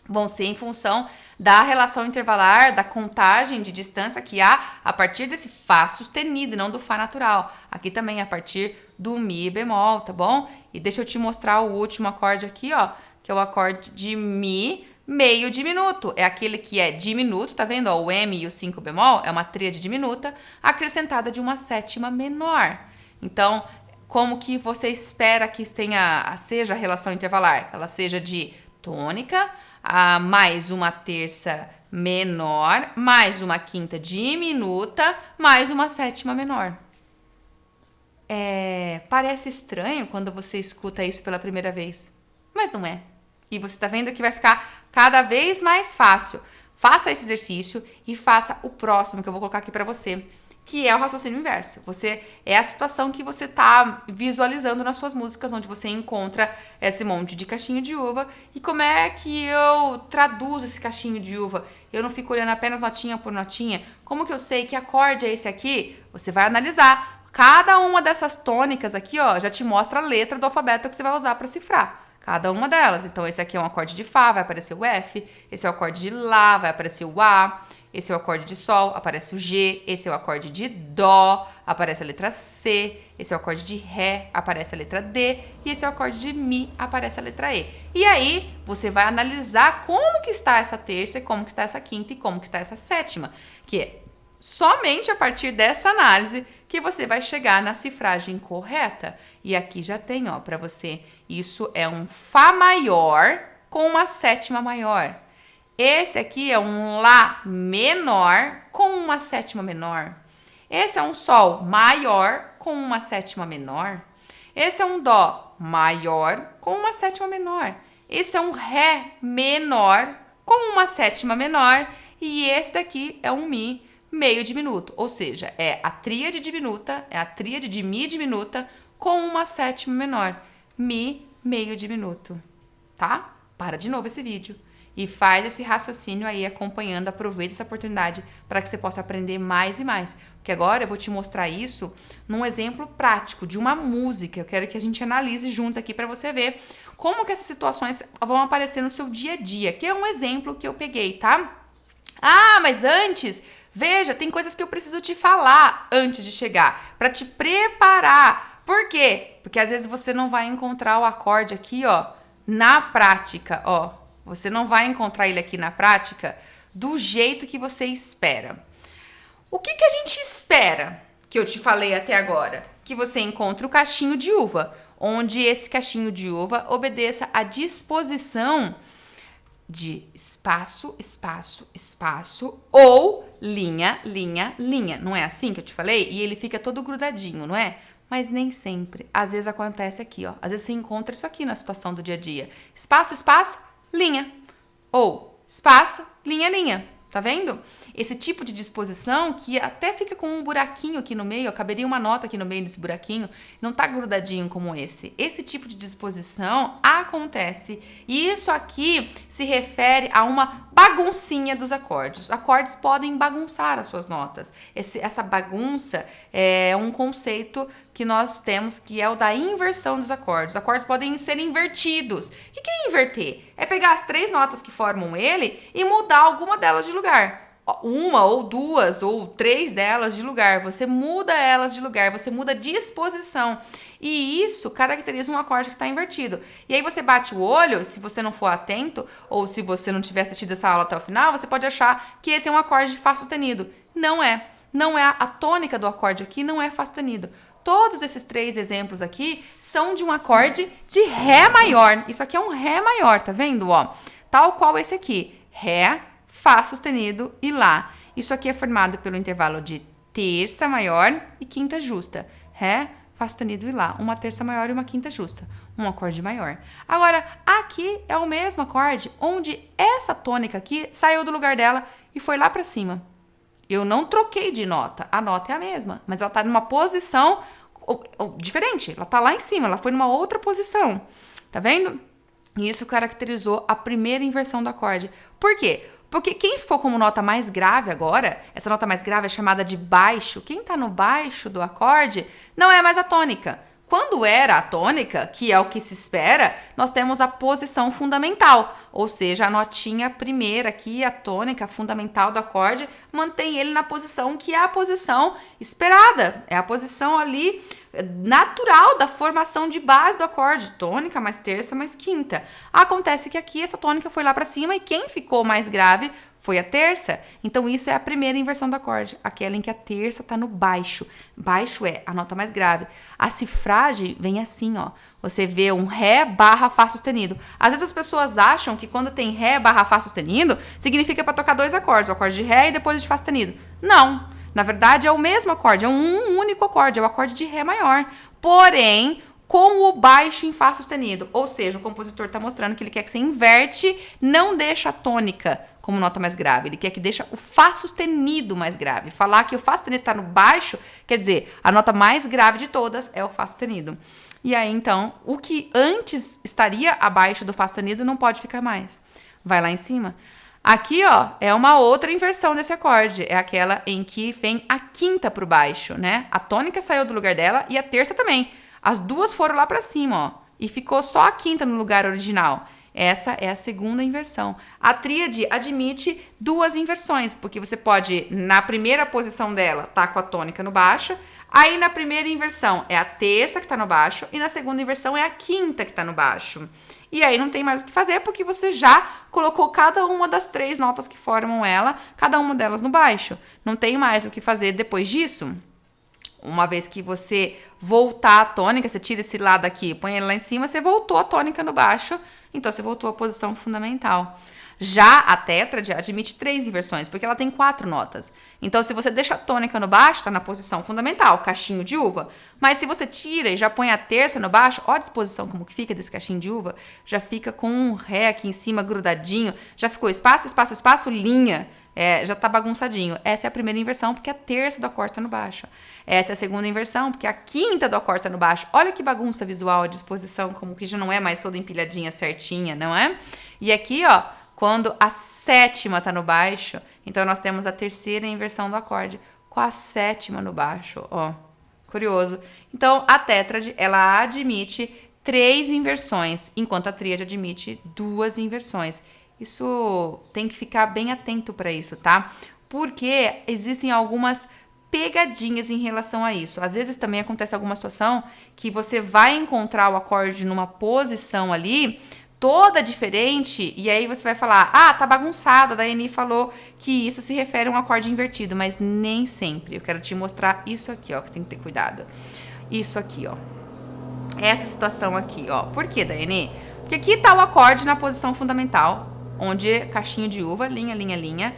vão ser em função da relação intervalar, da contagem de distância que há a partir desse Fá sustenido, e não do Fá natural. Aqui também a partir do Mi bemol, tá bom? E deixa eu te mostrar o último acorde aqui, ó, que é o acorde de Mi meio diminuto. É aquele que é diminuto, tá vendo? Ó, o M e o 5 bemol é uma tríade diminuta acrescentada de uma sétima menor. Então, como que você espera que seja a relação intervalar? Ela seja de tônica, mais uma terça menor, mais uma quinta diminuta, mais uma sétima menor. Parece estranho quando você escuta isso pela primeira vez, mas não é. E você tá vendo que vai ficar cada vez mais fácil. Faça esse exercício e faça o próximo que eu vou colocar aqui pra você, que é o raciocínio inverso. É a situação que você tá visualizando nas suas músicas, onde você encontra esse monte de cachinho de uva. E como é que eu traduzo esse cachinho de uva? Eu não fico olhando apenas notinha por notinha. Como que eu sei que acorde é esse aqui? Você vai analisar. Cada uma dessas tônicas aqui, ó, já te mostra a letra do alfabeto que você vai usar para cifrar. Cada uma delas. Então, esse aqui é um acorde de Fá, vai aparecer o F. Esse é o acorde de Lá, vai aparecer o A. Esse é o acorde de Sol, aparece o G. Esse é o acorde de Dó, aparece a letra C. Esse é o acorde de Ré, aparece a letra D. E esse é o acorde de Mi, aparece a letra E. E aí, você vai analisar como que está essa terça, como que está essa quinta e como que está essa sétima. Que é somente a partir dessa análise que você vai chegar na cifragem correta. E aqui já tem, ó, para você. Isso é um Fá maior com uma sétima maior. Esse aqui é um Lá menor com uma sétima menor. Esse é um Sol maior com uma sétima menor. Esse é um Dó maior com uma sétima menor. Esse é um Ré menor com uma sétima menor. E esse daqui é um Mi meio diminuto. Ou seja, é a tríade diminuta, é a tríade de Mi diminuta com uma sétima menor. Mi meio diminuto. Tá? Para de novo esse vídeo. E faz esse raciocínio aí acompanhando, aproveita essa oportunidade para que você possa aprender mais e mais. Porque agora eu vou te mostrar isso num exemplo prático de uma música. Eu quero que a gente analise juntos aqui para você ver como que essas situações vão aparecer no seu dia a dia, que é um exemplo que eu peguei, tá? Ah, mas antes, veja, tem coisas que eu preciso te falar antes de chegar, para te preparar. Por quê? Porque às vezes você não vai encontrar o acorde aqui, ó, na prática, ó. Você não vai encontrar ele aqui na prática do jeito que você espera. O que a gente espera, que eu te falei até agora? Que você encontre o cachinho de uva, onde esse cachinho de uva obedeça à disposição de espaço, espaço, espaço ou linha, linha, linha. Não é assim que eu te falei? E ele fica todo grudadinho, não é? Mas nem sempre. Às vezes acontece aqui, ó. Às vezes você encontra isso aqui na situação do dia a dia. Espaço, espaço, linha. Ou espaço, linha, linha. Tá vendo? Esse tipo de disposição que até fica com um buraquinho aqui no meio, ó, caberia uma nota aqui no meio desse buraquinho, não tá grudadinho como esse. Esse tipo de disposição acontece. E isso aqui se refere a uma baguncinha dos acordes. Os acordes podem bagunçar as suas notas. Essa bagunça é um conceito que nós temos, que é o da inversão dos acordes. Os acordes podem ser invertidos. O que é inverter? É pegar as três notas que formam ele e mudar alguma delas de lugar. Uma ou duas ou três delas de lugar. Você muda elas de lugar, você muda a disposição. E isso caracteriza um acorde que está invertido. E aí você bate o olho, se você não for atento, ou se você não tiver assistido essa aula até o final, você pode achar que esse é um acorde de Fá sustenido. Não é. Não é a tônica do acorde aqui, não é Fá sustenido. Todos esses três exemplos aqui são de um acorde de Ré maior. Isso aqui é um Ré maior, tá vendo? Ó, tal qual esse aqui. Ré, Fá sustenido e Lá. Isso aqui é formado pelo intervalo de terça maior e quinta justa. Ré, Fá sustenido e Lá. Uma terça maior e uma quinta justa. Um acorde maior. Agora, aqui é o mesmo acorde, onde essa tônica aqui saiu do lugar dela e foi lá pra cima. Eu não troquei de nota. A nota é a mesma, mas ela tá numa posição diferente. Ela tá lá em cima, ela foi numa outra posição. Tá vendo? E isso caracterizou a primeira inversão do acorde. Por quê? Porque quem ficou como nota mais grave agora, essa nota mais grave é chamada de baixo. Quem tá no baixo do acorde não é mais a tônica. quando era a tônica, que é o que se espera, nós temos a posição fundamental, ou seja, a notinha primeira aqui, a tônica fundamental do acorde, mantém ele na posição que é a posição esperada, é a posição ali natural da formação de base do acorde, tônica mais terça mais quinta. Acontece que aqui essa tônica foi lá para cima e quem ficou mais grave foi a terça. Então isso é a primeira inversão do acorde, aquela em que a terça está no baixo. Baixo é a nota mais grave. A cifragem vem assim, ó. Você vê um ré barra fá sustenido. Às vezes as pessoas acham que quando tem ré barra fá sustenido, significa para tocar dois acordes, o acorde de ré e depois de fá sustenido. Não. Na verdade, é o mesmo acorde, é um único acorde, é o acorde de ré maior. Porém, com o baixo em fá sustenido. Ou seja, o compositor está mostrando que ele quer que você inverte, não deixa a tônica como nota mais grave. Ele quer que deixa o fá sustenido mais grave. Falar que o fá sustenido está no baixo, quer dizer, a nota mais grave de todas é o fá sustenido. E aí, então, o que antes estaria abaixo do fá sustenido não pode ficar mais. Vai lá em cima. Aqui, ó, é uma outra inversão desse acorde. É aquela em que vem a quinta para o baixo, né? A tônica saiu do lugar dela e a terça também. As duas foram lá para cima, ó. E ficou só a quinta no lugar original. Essa é a segunda inversão. A tríade admite duas inversões, porque você pode, na primeira posição dela, tá com a tônica no baixo. Aí, na primeira inversão, é a terça que tá no baixo. E na segunda inversão, é a quinta que tá no baixo. E aí não tem mais o que fazer, porque você já colocou cada uma das três notas que formam ela, cada uma delas no baixo. Não tem mais o que fazer depois disso. Uma vez que você voltar a tônica, você tira esse lado aqui, põe ele lá em cima, você voltou a tônica no baixo, então você voltou à posição fundamental. Já a tétrade admite 3 inversões, porque ela tem 4 notas. Então, se você deixa a tônica no baixo, está na posição fundamental, cachinho de uva. Mas se você tira e já põe a terça no baixo, olha a disposição como que fica desse cachinho de uva. Já fica com um ré aqui em cima grudadinho, já ficou espaço, espaço, espaço, linha. Já tá bagunçadinho. Essa é a primeira inversão, porque a terça do acorde tá no baixo. Essa é a segunda inversão, porque a quinta do acorde tá no baixo. Olha que bagunça visual, a disposição, como que já não é mais toda empilhadinha certinha, não é? E aqui, ó, quando a sétima tá no baixo, então nós temos a terceira inversão do acorde, com a sétima no baixo, ó. Curioso. Então, a tétrade, ela admite 3 inversões, enquanto a tríade admite 2 inversões. Isso tem que ficar bem atento para isso, tá? Porque existem algumas pegadinhas em relação a isso. Às vezes também acontece alguma situação que você vai encontrar o acorde numa posição ali toda diferente e aí você vai falar, tá bagunçado, a Daiane falou que isso se refere a um acorde invertido, mas nem sempre. Eu quero te mostrar isso aqui, ó, que você tem que ter cuidado. Isso aqui, ó. Essa situação aqui, ó. Por que, Daiane? Porque aqui tá o acorde na posição fundamental, onde é caixinho de uva, linha, linha, linha.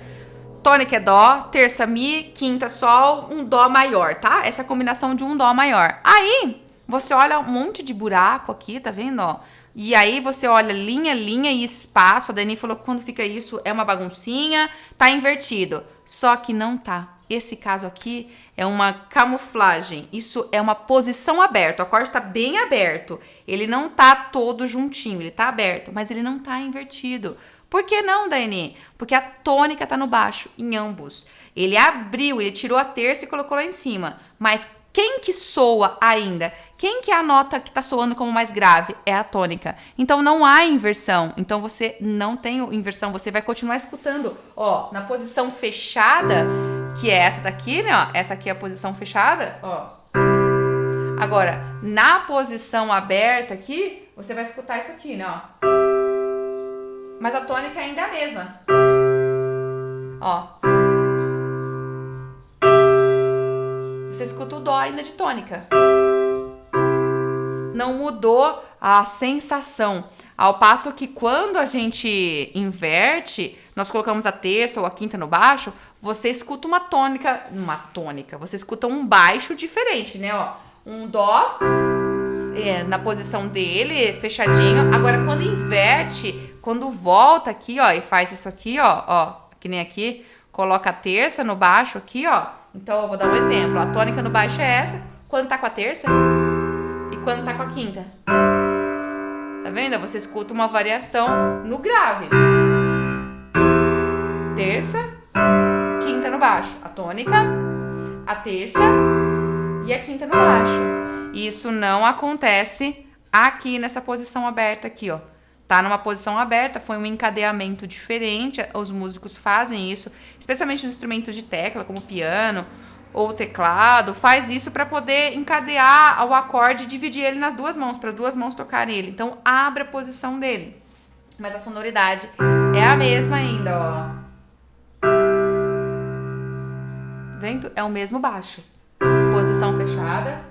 Tônica é dó, terça mi, quinta sol, um dó maior, tá? Essa é a combinação de um dó maior. Aí, você olha um monte de buraco aqui, tá vendo, ó? E aí você olha linha, linha e espaço. A Dani falou que quando fica isso é uma baguncinha, tá invertido. Só que não tá. Esse caso aqui é uma camuflagem. Isso é uma posição aberta. O acorde tá bem aberto. Ele não tá todo juntinho, ele tá aberto, mas ele não tá invertido. Por que não, Daiane? Porque a tônica tá no baixo, em ambos. Ele abriu, ele tirou a terça e colocou lá em cima. Mas quem que soa ainda? Quem que é a nota que tá soando como mais grave? É a tônica. Então não há inversão. Então você não tem inversão, você vai continuar escutando. Ó, na posição fechada, que é essa daqui, né? Ó, essa aqui é a posição fechada, ó. Agora, na posição aberta aqui, você vai escutar isso aqui, né? Ó. Mas a tônica ainda é a mesma. Ó. Você escuta o dó ainda de tônica. Não mudou a sensação. Ao passo que quando a gente inverte, nós colocamos a terça ou a quinta no baixo, você escuta uma tônica, você escuta um baixo diferente, né? Ó, um dó na posição dele, fechadinho. Agora, quando inverte, quando volta aqui, ó, e faz isso aqui, ó, que nem aqui, coloca a terça no baixo aqui, ó. Então, eu vou dar um exemplo. A tônica no baixo é essa. Quando tá com a terça e quando tá com a quinta. Tá vendo? Você escuta uma variação no grave. Terça, quinta no baixo. A tônica, a terça e a quinta no baixo. Isso não acontece aqui nessa posição aberta aqui, ó. Tá numa posição aberta, foi um encadeamento diferente, os músicos fazem isso, especialmente nos instrumentos de tecla, como piano ou teclado, faz isso para poder encadear o acorde e dividir ele nas duas mãos, para as duas mãos tocarem ele. Então, abre a posição dele. Mas a sonoridade é a mesma ainda, ó. Vendo? É o mesmo baixo. Posição fechada,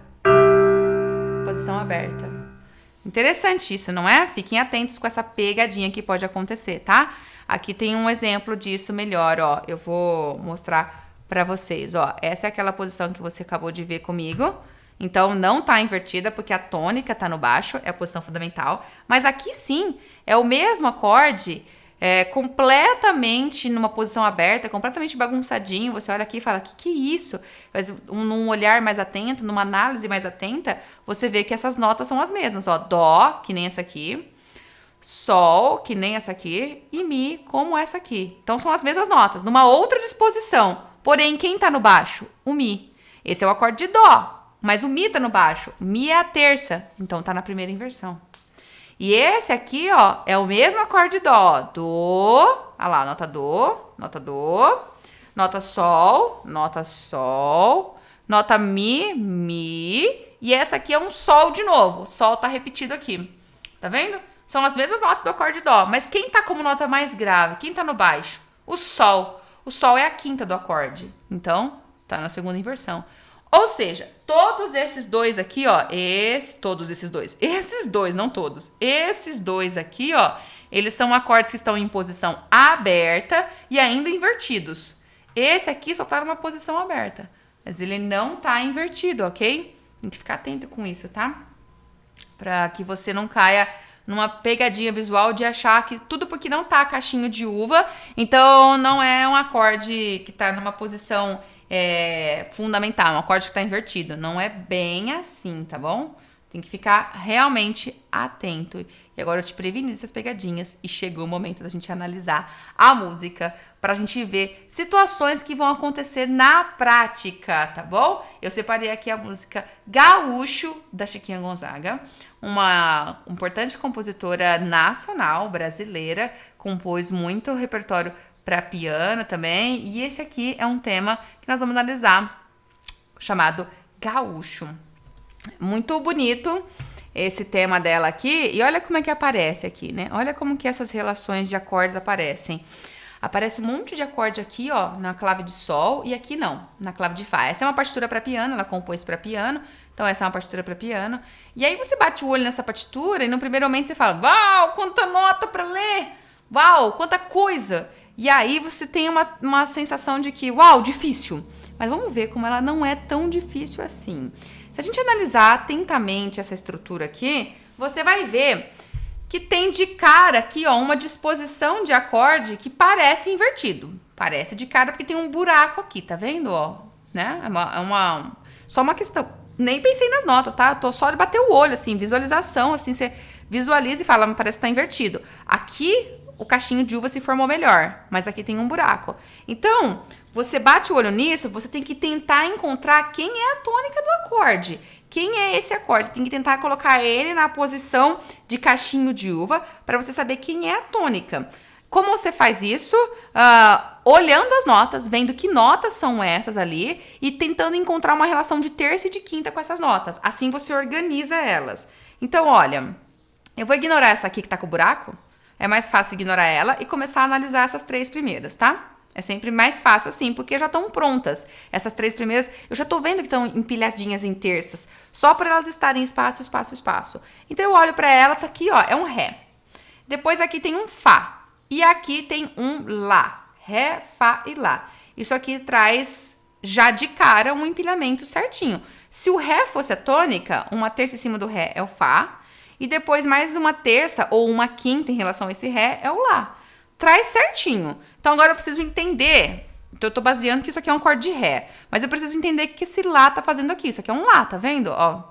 posição aberta. Interessante isso, não é? Fiquem atentos com essa pegadinha que pode acontecer, tá? Aqui tem um exemplo disso melhor, ó. Eu vou mostrar pra vocês, ó. Essa é aquela posição que você acabou de ver comigo. Então, não tá invertida, porque a tônica tá no baixo, é a posição fundamental. Mas aqui sim, é o mesmo acorde, completamente numa posição aberta, completamente bagunçadinho. Você olha aqui e fala, que é isso? Mas num olhar mais atento, numa análise mais atenta, você vê que essas notas são as mesmas, ó. Dó, que nem essa aqui. Sol, que nem essa aqui. E Mi, como essa aqui. Então, são as mesmas notas, numa outra disposição. Porém, quem tá no baixo? O Mi. Esse é o acorde de Dó, mas o Mi tá no baixo. Mi é a terça, então tá na primeira inversão. E esse aqui, ó, é o mesmo acorde Dó. Dó, olha lá, nota Dó, nota Sol, nota Mi, Mi. E essa aqui é um Sol de novo. O Sol tá repetido aqui. Tá vendo? São as mesmas notas do acorde Dó. Mas quem tá como nota mais grave? Quem tá no baixo? O Sol. O Sol é a quinta do acorde. Então, tá na segunda inversão. Ou seja, todos esses dois aqui, ó, esses dois, não todos, esses dois aqui, ó, eles são acordes que estão em posição aberta e ainda invertidos. Esse aqui só tá numa posição aberta, mas ele não tá invertido, ok? Tem que ficar atento com isso, tá? Pra que você não caia numa pegadinha visual de achar que tudo porque não tá cachinho de uva, então não é um acorde que tá numa posição fundamental, um acorde que tá invertido. Não é bem assim, tá bom? Tem que ficar realmente atento. E agora eu te preveni dessas pegadinhas e chegou o momento da gente analisar a música pra gente ver situações que vão acontecer na prática, tá bom? Eu separei aqui a música Gaúcho, da Chiquinha Gonzaga, uma importante compositora nacional brasileira, compôs muito repertório para piano também, e esse aqui é um tema que nós vamos analisar, chamado Gaúcho. Muito bonito esse tema dela aqui, e olha como é que aparece aqui, né? Olha como que essas relações de acordes aparecem. Aparece um monte de acorde aqui, ó, na clave de Sol, e aqui não, na clave de Fá. Essa é uma partitura para piano, ela compôs para piano, então essa é uma partitura para piano. E aí você bate o olho nessa partitura e no primeiro momento você fala, uau, quanta nota para ler! Uau, quanta coisa! E aí você tem uma sensação de que, uau, difícil. Mas vamos ver como ela não é tão difícil assim. Se a gente analisar atentamente essa estrutura aqui, você vai ver que tem de cara aqui, ó, uma disposição de acorde que parece invertido. Parece de cara porque tem um buraco aqui, tá vendo, ó? Né? Só uma questão. Nem pensei nas notas, tá? Tô só de bater o olho, assim, visualização, assim, você visualiza e fala, parece que tá invertido. Aqui, o cachinho de uva se formou melhor, mas aqui tem um buraco. Então, você bate o olho nisso, você tem que tentar encontrar quem é a tônica do acorde. Quem é esse acorde? Tem que tentar colocar ele na posição de cachinho de uva para você saber quem é a tônica. Como você faz isso? Olhando as notas, vendo que notas são essas ali e tentando encontrar uma relação de terça e de quinta com essas notas. Assim você organiza elas. Então, olha, eu vou ignorar essa aqui que tá com o buraco. É mais fácil ignorar ela e começar a analisar essas três primeiras, tá? É sempre mais fácil assim, porque já estão prontas. Essas três primeiras, eu já tô vendo que estão empilhadinhas em terças, só por elas estarem espaço, espaço, espaço. Então eu olho para elas, aqui ó, é um Ré. Depois aqui tem um Fá. E aqui tem um Lá. Ré, Fá e Lá. Isso aqui traz já de cara um empilhamento certinho. Se o Ré fosse a tônica, uma terça em cima do Ré é o Fá. E depois mais uma terça ou uma quinta em relação a esse Ré é o Lá. Traz certinho. Então agora eu preciso entender. Então eu tô baseando que isso aqui é um acorde de Ré. Mas eu preciso entender o que esse Lá tá fazendo aqui. Isso aqui é um Lá, tá vendo? Ó.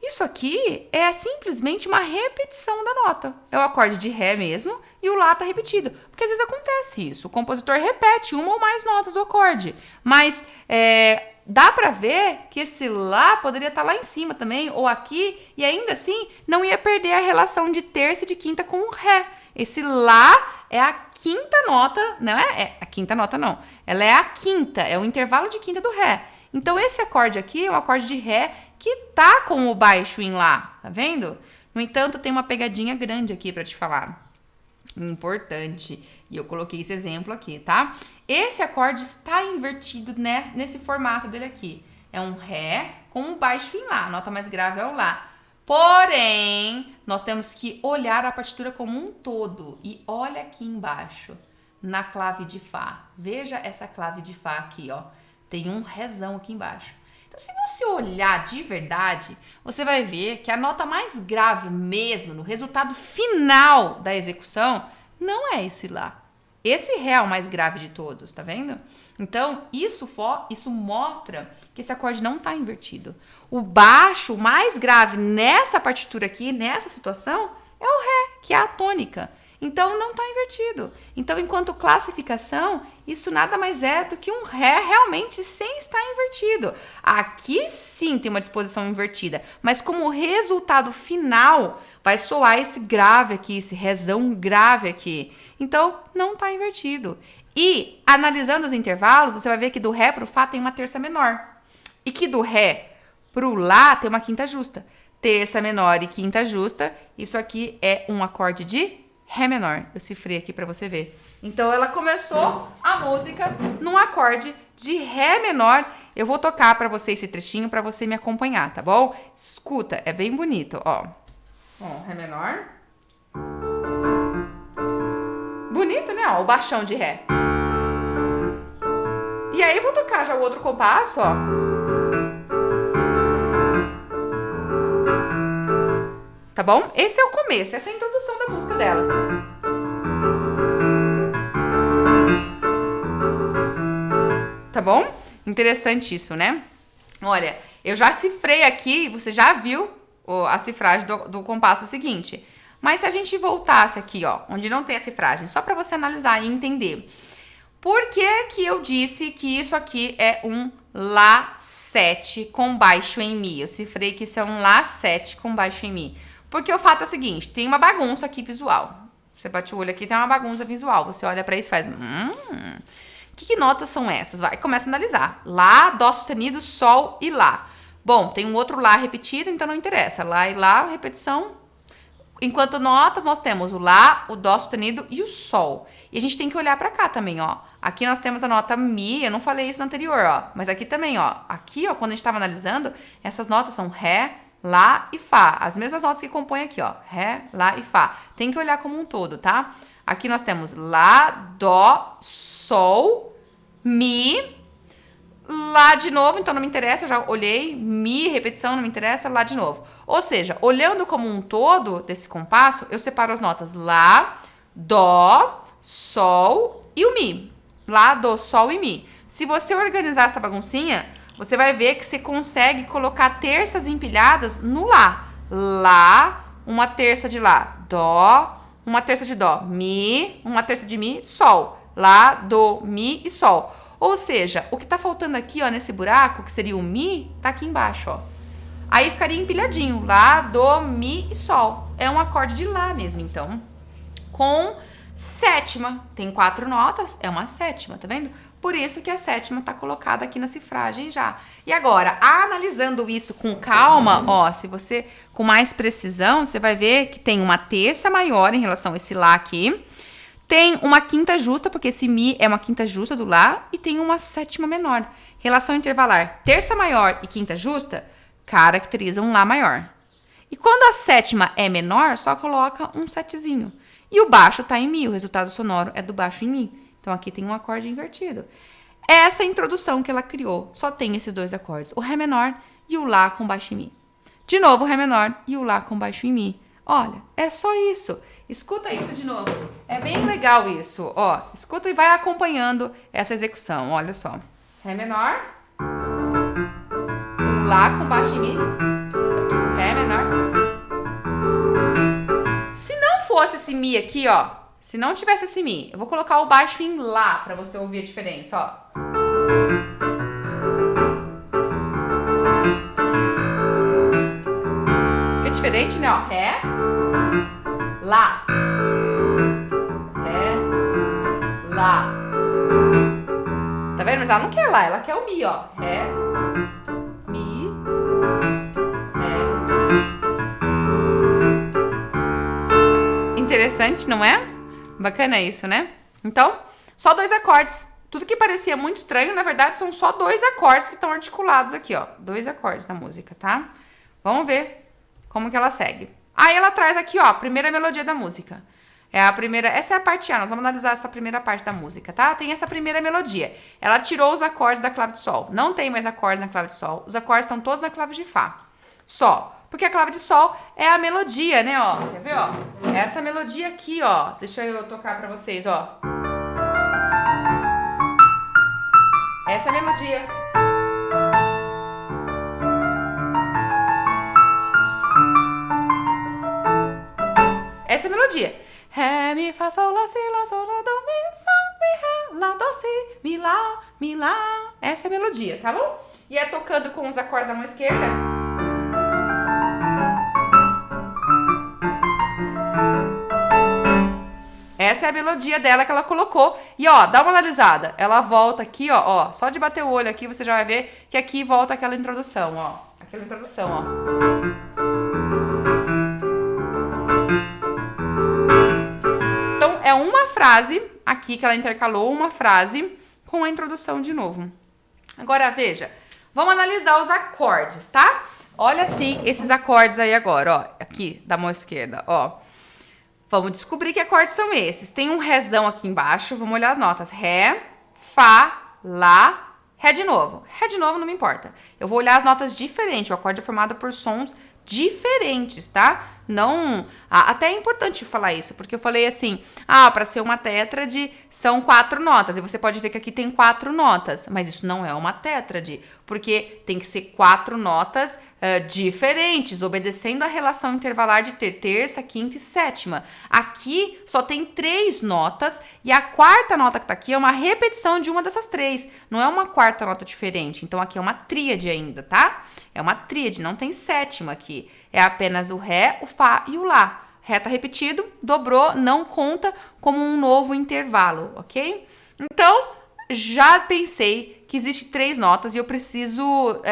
Isso aqui é simplesmente uma repetição da nota. É o acorde de Ré mesmo e o Lá tá repetido. Porque às vezes acontece isso. O compositor repete uma ou mais notas do acorde. Mas dá pra ver que esse lá poderia estar lá em cima também, ou aqui, e ainda assim não ia perder a relação de terça e de quinta com o ré. Esse lá é a quinta nota, não é a quinta nota não, ela é a quinta, é o intervalo de quinta do ré. Então esse acorde aqui é um acorde de ré que tá com o baixo em lá, tá vendo? No entanto, tem uma pegadinha grande aqui pra te falar. Importante. E eu coloquei esse exemplo aqui, tá? Esse acorde está invertido nesse formato dele aqui. É um ré com um baixo em lá. A nota mais grave é o lá. Porém, nós temos que olhar a partitura como um todo. E olha aqui embaixo, na clave de fá. Veja essa clave de fá aqui, ó. Tem um rézão aqui embaixo. Então, se você olhar de verdade, você vai ver que a nota mais grave mesmo, no resultado final da execução, não é esse lá. Esse ré é o mais grave de todos, tá vendo? Então, isso mostra que esse acorde não está invertido. O baixo mais grave nessa partitura aqui, nessa situação, é o ré, que é a tônica. Então, não está invertido. Então, enquanto classificação, isso nada mais é do que um ré realmente sem estar invertido. Aqui sim tem uma disposição invertida, mas como resultado final vai soar esse grave aqui, esse rézão grave aqui. Então, não está invertido. E, analisando os intervalos, você vai ver que do ré para o fá tem uma terça menor. E que do ré para o lá tem uma quinta justa. Terça menor e quinta justa, isso aqui é um acorde de ré menor. Eu cifrei aqui para você ver. Então, ela começou a música num acorde de ré menor. Eu vou tocar para você esse trechinho para você me acompanhar, tá bom? Escuta, é bem bonito, ó. Ó, ré menor. Bonito, né? Ó, o baixão de ré. E aí, eu vou tocar já o outro compasso, ó. Tá bom? Esse é o começo, essa é a introdução da música dela. Tá bom? Interessante isso, né? Olha, eu já cifrei aqui, você já viu a cifragem do compasso seguinte. Mas se a gente voltasse aqui, ó, onde não tem a cifragem, só para você analisar e entender. Por que que eu disse que isso aqui é um Lá7 com baixo em Mi? Eu cifrei que isso é um Lá7 com baixo em Mi. Porque o fato é o seguinte, tem uma bagunça aqui visual. Você bate o olho aqui, tem uma bagunça visual. Você olha para isso e faz... Que notas são essas? Vai, começa a analisar. Lá, Dó sustenido, Sol e Lá. Bom, tem um outro Lá repetido, então não interessa. Lá e Lá, repetição. Enquanto notas, nós temos o Lá, o Dó sustenido e o Sol. E a gente tem que olhar para cá também, ó. Aqui nós temos a nota Mi, eu não falei isso no anterior, ó. Mas aqui também, ó. Aqui, ó, quando a gente estava analisando, essas notas são Ré, Lá e Fá. As mesmas notas que compõem aqui, ó. Ré, Lá e Fá. Tem que olhar como um todo, tá? Aqui nós temos Lá, Dó, Sol, Mi, Lá de novo, então não me interessa, eu já olhei. Mi, repetição, não me interessa, Lá de novo. Ou seja, olhando como um todo desse compasso, eu separo as notas Lá, Dó, Sol e o Mi. Lá, Dó, Sol e Mi. Se você organizar essa baguncinha, você vai ver que você consegue colocar terças empilhadas no Lá. Lá, uma terça de Lá, Dó, uma terça de Dó, Mi, uma terça de Mi, Sol. Lá, Dó, Mi e Sol. Ou seja, o que tá faltando aqui, ó, nesse buraco, que seria o Mi, tá aqui embaixo, ó. Aí ficaria empilhadinho. Lá, Dó, Mi e Sol. É um acorde de Lá mesmo, então. Com sétima. Tem 4 notas, é uma sétima, tá vendo? Por isso que a sétima tá colocada aqui na cifragem já. E agora, analisando isso com calma, ó, se você, com mais precisão, você vai ver que tem uma terça maior em relação a esse Lá aqui. Tem uma quinta justa, porque esse Mi é uma quinta justa do Lá, e tem uma sétima menor. Relação intervalar terça maior e quinta justa caracteriza um Lá maior. E quando a sétima é menor, só coloca um setezinho. E o baixo está em Mi, o resultado sonoro é do baixo em Mi. Então aqui tem um acorde invertido. Essa é a introdução que ela criou, só tem esses dois acordes, o Ré menor e o Lá com baixo em Mi. De novo o Ré menor e o Lá com baixo em Mi. Olha, é só isso. Escuta isso de novo. É bem legal isso. Ó, escuta e vai acompanhando essa execução. Olha só. Ré menor. Lá com baixo em Mi. Ré menor. Se não fosse esse Mi aqui, ó. Se não tivesse esse Mi, eu vou colocar o baixo em Lá pra você ouvir a diferença, ó. diferente, né? Ó, Ré, Lá. Ré, Lá. Tá vendo? Mas ela não quer Lá, ela quer o Mi, ó. Ré, Mi, Ré. Interessante, não é? Bacana isso, né? Então, só 2 acordes. Tudo que parecia muito estranho, na verdade, são só 2 acordes que estão articulados aqui, ó. 2 acordes na música, tá? Vamos ver como que ela segue. Aí ela traz aqui, ó, a primeira melodia da música. É a primeira, essa é a parte A, nós vamos analisar essa primeira parte da música, tá? Tem essa primeira melodia. Ela tirou os acordes da clave de Sol. Não tem mais acordes na clave de Sol. Os acordes estão todos na clave de Fá. Só. Porque a clave de Sol é a melodia, né, ó? Quer ver, ó? É essa melodia aqui, ó. Deixa eu tocar pra vocês, ó. Essa é a melodia. Essa é a melodia. Ré, mi, fá, sol, lá, si, lá, sol, lá, do, mi, fá, mi, ré, lá, do, si, mi, lá, mi, lá. Essa é a melodia, tá bom? E é tocando com os acordes da mão esquerda. Essa é a melodia dela que ela colocou. E, ó, dá uma analisada. Ela volta aqui, ó. Só de bater o olho aqui, você já vai ver que aqui volta aquela introdução, ó. Aquela introdução, ó. Então, é uma frase aqui que ela intercalou, uma frase com a introdução de novo. Agora, veja. Vamos analisar os acordes, tá? Olha assim, esses acordes aí agora, ó. Aqui, da mão esquerda, ó. Vamos descobrir que acordes são esses. Tem um rézão aqui embaixo. Vamos olhar as notas. Ré, Fá, Lá, Ré de novo. Ré de novo não me importa. Eu vou olhar as notas diferentes. O acorde é formado por sons diferentes, tá? Não... até é importante falar isso, porque eu falei assim, para ser uma tétrade são 4 notas. E você pode ver que aqui tem 4 notas. Mas isso não é uma tétrade, porque tem que ser 4 notas diferentes, obedecendo a relação intervalar de ter terça, quinta e sétima. Aqui só tem 3 notas e a quarta nota que tá aqui é uma repetição de uma dessas 3. Não é uma quarta nota diferente. Então aqui é uma tríade ainda, tá? É uma tríade, não tem sétima aqui. É apenas o Ré, o Fá e o Lá. Ré tá repetido, dobrou, não conta como um novo intervalo, ok? Então, já pensei que existe 3 notas e eu preciso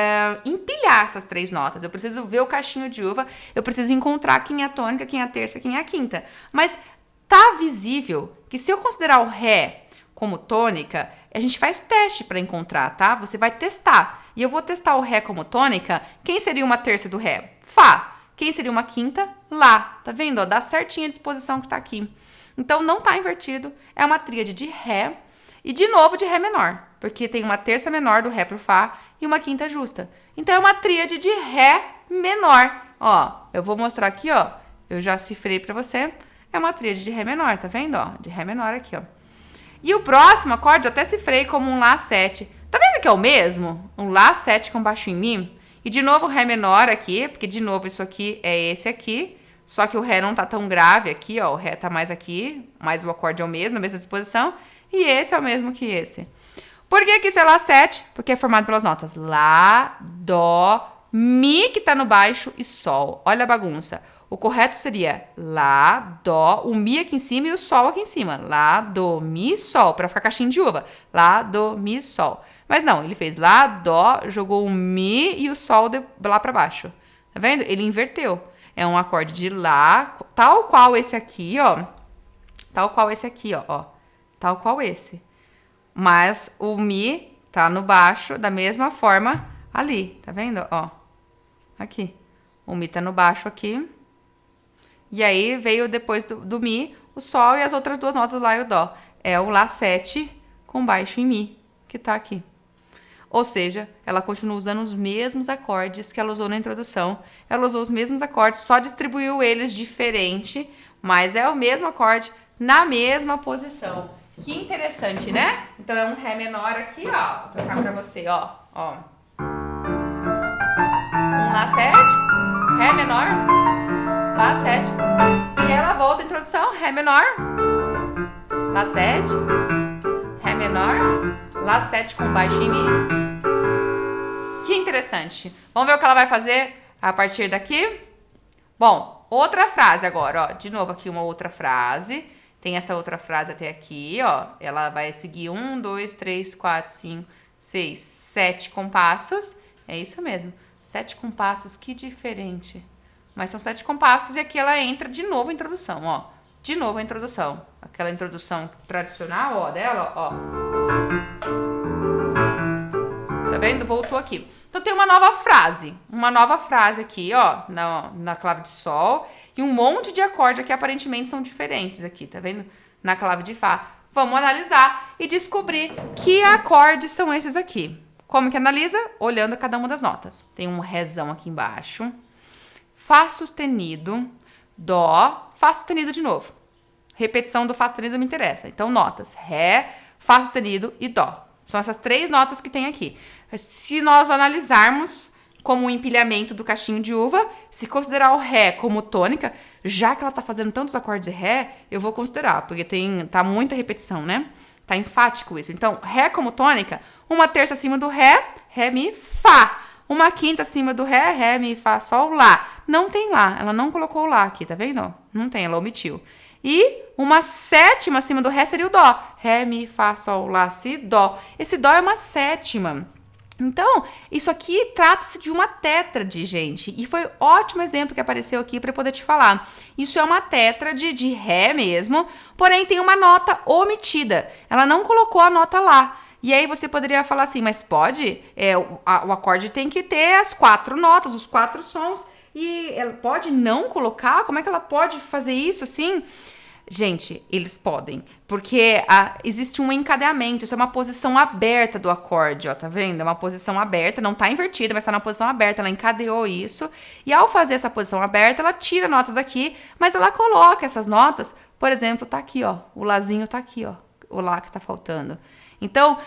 empilhar essas 3 notas. Eu preciso ver o cachinho de uva, eu preciso encontrar quem é a tônica, quem é a terça, quem é a quinta. Mas tá visível que se eu considerar o Ré como tônica, a gente faz teste para encontrar, tá? Você vai testar. E eu vou testar o Ré como tônica. Quem seria uma terça do Ré? Fá. Quem seria uma quinta? Lá. Tá vendo? Ó, dá certinho a disposição que tá aqui. Então, não tá invertido. É uma tríade de Ré e, de novo, de Ré menor. Porque tem uma terça menor do Ré pro Fá e uma quinta justa. Então, é uma tríade de Ré menor. Ó, eu vou mostrar aqui, ó. Eu já cifrei pra você. É uma tríade de Ré menor, tá vendo? Ó, de Ré menor aqui, ó. E o próximo acorde eu até cifrei como um Lá7. Tá vendo que é o mesmo? Um Lá7 com baixo em Mi. E de novo Ré menor aqui, porque de novo isso aqui é esse aqui. Só que o Ré não tá tão grave aqui, ó. O Ré tá mais aqui, mas o acorde é o mesmo, na mesma disposição. E esse é o mesmo que esse. Por que que isso é Lá7? Porque é formado pelas notas Lá, Dó, Mi, que tá no baixo, e Sol. Olha a bagunça. O correto seria Lá, Dó, o Mi aqui em cima e o Sol aqui em cima. Lá, Dó, Mi, Sol, para ficar caixinha de uva. Lá, Dó, Mi, Sol. Mas não, ele fez Lá, Dó, jogou o Mi e o Sol lá para baixo. Tá vendo? Ele inverteu. É um acorde de Lá, tal qual esse aqui, ó. Tal qual esse aqui, ó. Tal qual esse. Mas o Mi tá no baixo da mesma forma ali. Tá vendo? Ó. Aqui. O Mi tá no baixo aqui. E aí veio depois do Mi, o Sol e as outras 2 notas, o Lá e o Dó. É o Lá7 com baixo em Mi, que tá aqui. Ou seja, ela continua usando os mesmos acordes que ela usou na introdução. Ela usou os mesmos acordes, só distribuiu eles diferente, mas é o mesmo acorde na mesma posição. Que interessante, né? Então é um Ré menor aqui, ó. Vou tocar pra você, ó. Um Lá7, Ré menor, Lá7. E ela volta à introdução, Ré menor, Lá7, Ré menor, Lá7 com baixo em Mi. Que interessante. Vamos ver o que ela vai fazer a partir daqui? Bom, outra frase agora, ó. De novo aqui uma outra frase. Tem essa outra frase até aqui, ó. Ela vai seguir 1, 2, 3, 4, 5, 6, 7 compassos. É isso mesmo. 7 compassos, que diferente. Mas são 7 compassos e aqui ela entra de novo a introdução, ó. De novo a introdução. Aquela introdução tradicional, ó, dela, ó. Tá vendo? Voltou aqui. Então tem uma nova frase aqui, ó, na clave de sol, e um monte de acordes que aparentemente são diferentes aqui, tá vendo? Na clave de fá. Vamos analisar e descobrir que acordes são esses aqui. Como que analisa? Olhando cada uma das notas. Tem um rézão aqui embaixo, fá sustenido, dó, fá sustenido de novo. Repetição do fá sustenido não me interessa. Então notas, ré, fá sustenido e dó. São essas 3 notas que tem aqui. Se nós analisarmos como um empilhamento do cachinho de uva, se considerar o ré como tônica, já que ela tá fazendo tantos acordes de ré, eu vou considerar, porque tá muita repetição, né? Tá enfático isso. Então, ré como tônica, 1/3 acima do ré, ré, mi, fá. 1/5 acima do ré, ré, mi, fá, sol, lá. Não tem lá, ela não colocou o lá aqui, tá vendo? Não tem, ela omitiu. E 1/7 acima do ré seria o dó. Ré, mi, fá, sol, lá, si, dó. Esse dó é 1/7. Então, isso aqui trata-se de uma tétrade, gente. E foi ótimo exemplo que apareceu aqui para poder te falar. Isso é uma tétrade de ré mesmo, porém tem uma nota omitida. Ela não colocou a nota lá. E aí você poderia falar assim, mas pode? O acorde tem que ter as 4 notas, os 4 sons. E ela pode não colocar? Como é que ela pode fazer isso assim? Gente, eles podem, porque existe um encadeamento, isso é uma posição aberta do acorde, ó, tá vendo? É uma posição aberta, não tá invertida, mas tá na posição aberta, ela encadeou isso, e ao fazer essa posição aberta, ela tira notas daqui, mas ela coloca essas notas, por exemplo, tá aqui, ó, o lázinho tá aqui, ó, o lá que tá faltando. Então,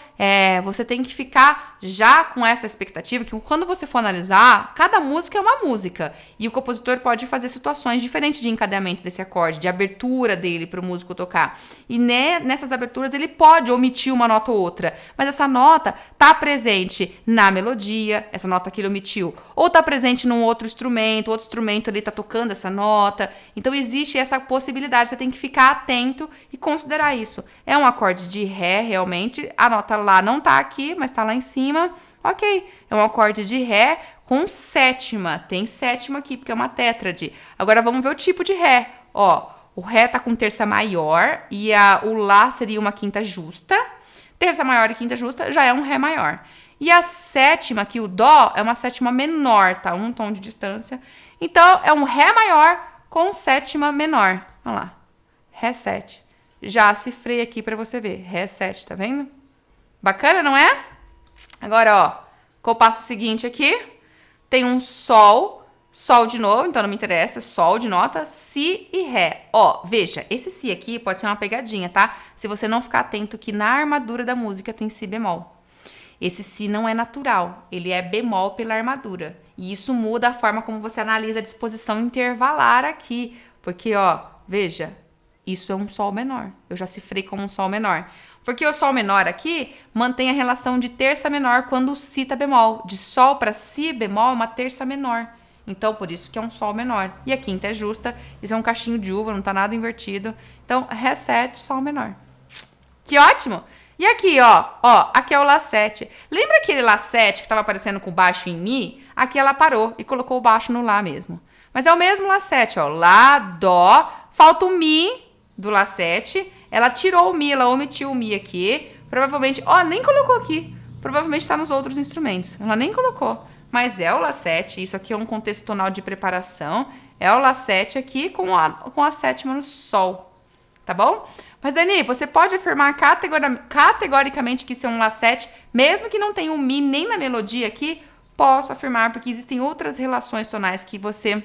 você tem que ficar já com essa expectativa que quando você for analisar, cada música é uma música. E o compositor pode fazer situações diferentes de encadeamento desse acorde, de abertura dele para o músico tocar. E nessas aberturas ele pode omitir uma nota ou outra. Mas essa nota está presente na melodia, essa nota que ele omitiu. Ou está presente num outro instrumento ali está tocando essa nota. Então existe essa possibilidade, você tem que ficar atento e considerar isso. É um acorde de ré, realmente. A nota lá não tá aqui, mas tá lá em cima. Ok, é um acorde de ré com sétima. Tem sétima aqui, porque é uma tétrade. Agora vamos ver o tipo de ré. Ó, o ré tá com terça maior e o lá seria uma quinta justa. Terça maior e quinta justa já é um ré maior. E a sétima aqui, o dó, é uma sétima menor, tá? Um tom de distância. Então, é um ré maior com sétima menor. Vamos lá. Ré 7. Já cifrei aqui pra você ver. Ré 7, tá vendo? Bacana, não é? Agora, ó, compasso seguinte aqui, tem um sol, sol de novo, então não me interessa, sol de nota, si e ré. Ó, veja, esse si aqui pode ser uma pegadinha, tá? Se você não ficar atento que na armadura da música tem si bemol. Esse si não é natural, ele é bemol pela armadura. E isso muda a forma como você analisa a disposição intervalar aqui, porque, ó, veja, isso é um sol menor. Eu já cifrei como um sol menor. Porque o sol menor aqui mantém a relação de terça menor quando o si tá bemol. De sol para si bemol é uma terça menor. Então, por isso que é um sol menor. E a quinta é justa. Isso é um cachinho de uva, não tá nada invertido. Então, ré 7, sol menor. Que ótimo! E aqui, ó, aqui é o lá 7. Lembra aquele lá 7 que tava aparecendo com baixo em mi? Aqui ela parou e colocou o baixo no lá mesmo. Mas é o mesmo lá 7, ó. Lá, dó, falta o mi do lá 7. Ela tirou o mi, ela omitiu o mi aqui. Provavelmente, ó, nem colocou aqui. Provavelmente tá nos outros instrumentos. Ela nem colocou. Mas é o lá 7. Isso aqui é um contexto tonal de preparação. É o lá 7 aqui com a sétima no sol. Tá bom? Mas, Dani, você pode afirmar categoricamente que isso é um lá 7, mesmo que não tenha um mi nem na melodia aqui? Posso afirmar, porque existem outras relações tonais que você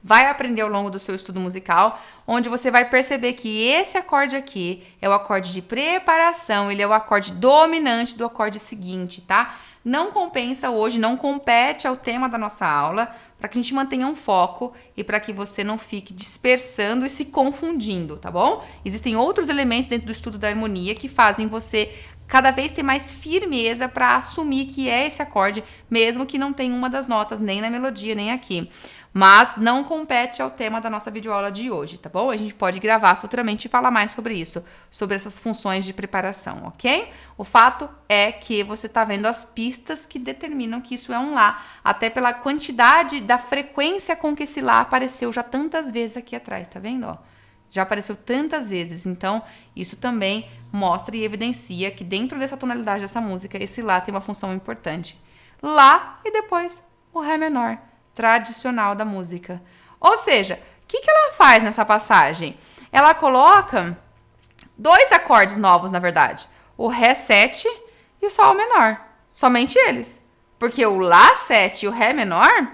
vai aprender ao longo do seu estudo musical, onde você vai perceber que esse acorde aqui é o acorde de preparação, ele é o acorde dominante do acorde seguinte, tá? Não compensa hoje, não compete ao tema da nossa aula, para que a gente mantenha um foco e para que você não fique dispersando e se confundindo, tá bom? Existem outros elementos dentro do estudo da harmonia que fazem você cada vez ter mais firmeza para assumir que é esse acorde, mesmo que não tenha uma das notas nem na melodia, nem aqui. Mas não compete ao tema da nossa videoaula de hoje, tá bom? A gente pode gravar futuramente e falar mais sobre isso, sobre essas funções de preparação, ok? O fato é que você tá vendo as pistas que determinam que isso é um Lá, até pela quantidade da frequência com que esse Lá apareceu já tantas vezes aqui atrás, tá vendo, ó? Já apareceu tantas vezes, então isso também mostra e evidencia que dentro dessa tonalidade dessa música, esse Lá tem uma função importante. Lá e depois o Ré menor, tradicional da música. Ou seja, o que ela faz nessa passagem? Ela coloca 2 acordes novos, na verdade. O Ré7 e o Sol menor. Somente eles. Porque o Lá7 e o Ré menor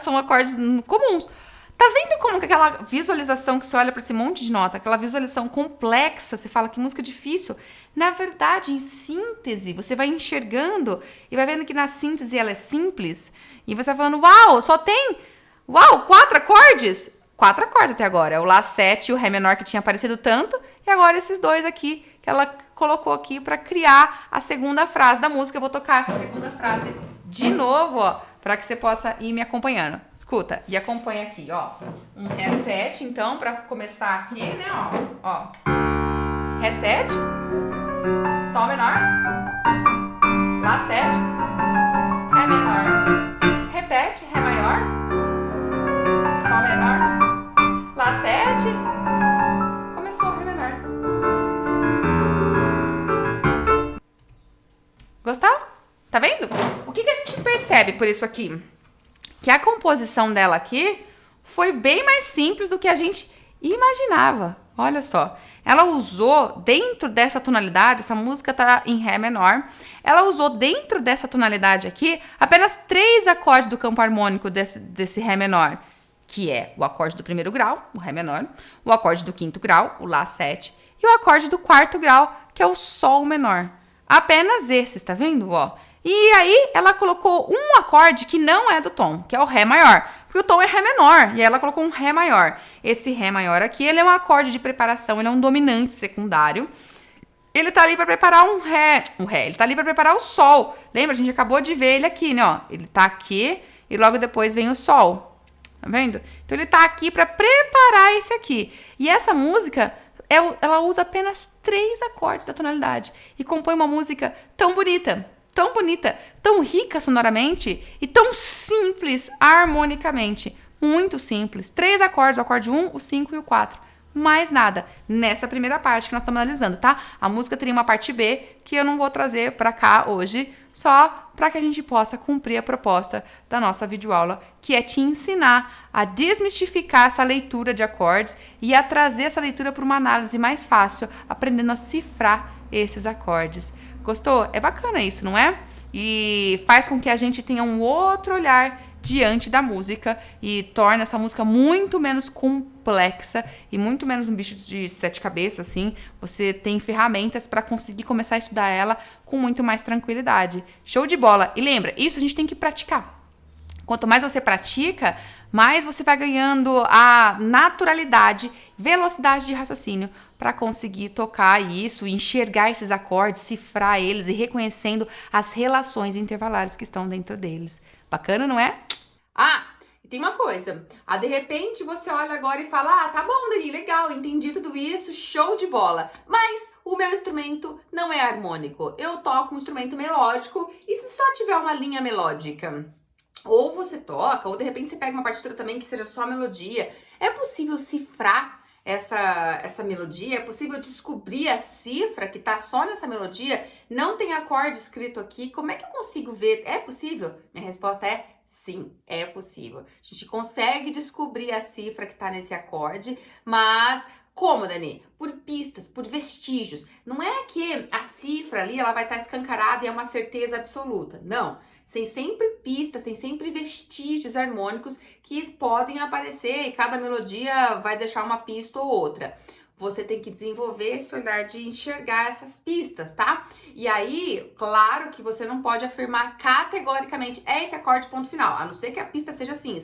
são acordes comuns. Tá vendo como que aquela visualização que você olha para esse monte de nota, aquela visualização complexa, você fala que música difícil, na verdade, em síntese, você vai enxergando e vai vendo que na síntese ela é simples, e você vai falando, uau, só tem, 4 acordes? 4 acordes até agora, é o Lá7 e o Ré menor que tinha aparecido tanto, e agora esses 2 aqui, que ela colocou aqui para criar a segunda frase da música. Eu vou tocar essa segunda frase de novo, ó, para que você possa ir me acompanhando. Escuta, e acompanha aqui, ó. Um Ré7, então, para começar aqui, né, ó. Ré7, Sol menor, Lá7, Ré menor. Repete, Ré maior, Sol menor, Lá7, começou o Ré menor. Gostou? Tá vendo? O que a gente percebe por isso aqui? Que a composição dela aqui foi bem mais simples do que a gente imaginava. Olha só. Ela usou dentro dessa tonalidade, essa música tá em Ré menor, ela usou dentro dessa tonalidade aqui apenas 3 acordes do campo harmônico desse Ré menor, que é o acorde do 1º grau, o Ré menor, o acorde do 5º grau, o Lá7, e o acorde do 4º grau, que é o Sol menor. Apenas esses, tá vendo? Ó. E aí, ela colocou um acorde que não é do tom, que é o Ré maior. Porque o tom é Ré menor, e aí ela colocou um Ré maior. Esse Ré maior aqui, ele é um acorde de preparação, ele é um dominante secundário. Ele tá ali para preparar ele tá ali para preparar o Sol. Lembra? A gente acabou de ver ele aqui, né? Ó. Ele tá aqui, e logo depois vem o Sol. Tá vendo? Então, ele tá aqui para preparar esse aqui. E essa música, ela usa apenas 3 acordes da tonalidade. E compõe uma música tão bonita, tão rica sonoramente e tão simples harmonicamente. Muito simples. 3 acordes, o acorde 1, o 5 e o 4. Mais nada. Nessa primeira parte que nós estamos analisando, tá? A música teria uma parte B que eu não vou trazer para cá hoje, só para que a gente possa cumprir a proposta da nossa videoaula, que é te ensinar a desmistificar essa leitura de acordes e a trazer essa leitura para uma análise mais fácil, aprendendo a cifrar esses acordes. Gostou? É bacana isso, não é? E faz com que a gente tenha um outro olhar diante da música e torna essa música muito menos complexa e muito menos um bicho de 7 cabeças, assim. Você tem ferramentas para conseguir começar a estudar ela com muito mais tranquilidade. Show de bola! E lembra, isso a gente tem que praticar. Quanto mais você pratica, mais você vai ganhando a naturalidade, velocidade de raciocínio para conseguir tocar isso, enxergar esses acordes, cifrar eles e reconhecendo as relações intervalares que estão dentro deles. Bacana, não é? Ah, e tem uma coisa. De repente você olha agora e fala, tá bom, Dani, legal, entendi tudo isso, show de bola. Mas o meu instrumento não é harmônico. Eu toco um instrumento melódico e se só tiver uma linha melódica? Ou você toca, ou de repente você pega uma partitura também que seja só a melodia. É possível cifrar essa melodia? É possível descobrir a cifra que tá só nessa melodia? Não tem acorde escrito aqui. Como é que eu consigo ver? É possível? Minha resposta é sim, é possível. A gente consegue descobrir a cifra que tá nesse acorde, mas como, Dani? Por pistas, por vestígios. Não é que a cifra ali ela vai estar escancarada e é uma certeza absoluta. Não. Tem sempre pistas, tem sempre vestígios harmônicos que podem aparecer e cada melodia vai deixar uma pista ou outra. Você tem que desenvolver esse olhar de enxergar essas pistas, tá? E aí, claro que você não pode afirmar categoricamente é esse acorde ponto final, a não ser que a pista seja assim,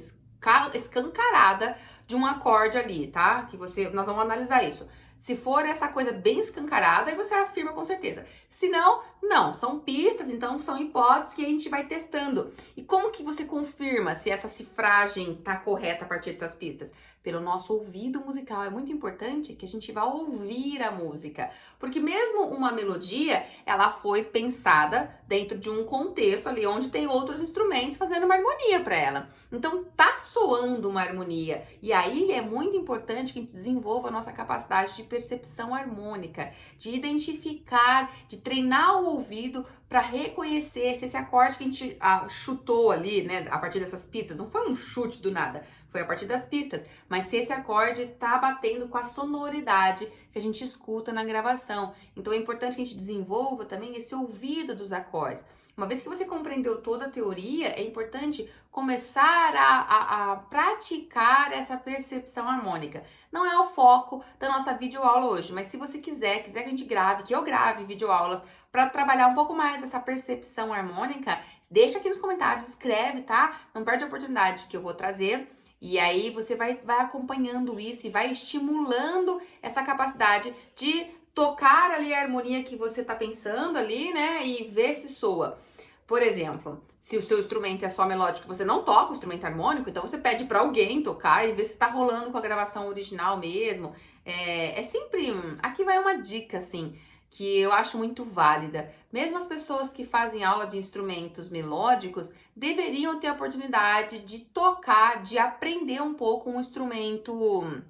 escancarada de um acorde ali, tá? Nós vamos analisar isso. Se for essa coisa bem escancarada, aí você afirma com certeza. Se não, não. São pistas, então são hipóteses que a gente vai testando. E como que você confirma se essa cifragem está correta a partir dessas pistas? Pelo nosso ouvido musical. É muito importante que a gente vá ouvir a música. Porque mesmo uma melodia, ela foi pensada dentro de um contexto ali onde tem outros instrumentos fazendo uma harmonia para ela. Então tá soando uma harmonia. E aí é muito importante que a gente desenvolva a nossa capacidade de percepção harmônica, de identificar, de treinar o ouvido para reconhecer se esse acorde que a gente chutou ali, né, a partir dessas pistas, não foi um chute do nada, foi a partir das pistas, mas se esse acorde tá batendo com a sonoridade que a gente escuta na gravação. Então é importante que a gente desenvolva também esse ouvido dos acordes. Uma vez que você compreendeu toda a teoria, é importante começar a praticar essa percepção harmônica. Não é o foco da nossa videoaula hoje, mas se você quiser que a gente grave, que eu grave videoaulas para trabalhar um pouco mais essa percepção harmônica, deixa aqui nos comentários, escreve, tá? Não perde a oportunidade que eu vou trazer. E aí você vai acompanhando isso e vai estimulando essa capacidade de tocar ali a harmonia que você tá pensando ali, né? E ver se soa. Por exemplo, se o seu instrumento é só melódico, você não toca o instrumento harmônico, então você pede para alguém tocar e ver se tá rolando com a gravação original mesmo. É sempre... Aqui vai uma dica, assim, que eu acho muito válida. Mesmo as pessoas que fazem aula de instrumentos melódicos deveriam ter a oportunidade de tocar, de aprender um pouco um instrumento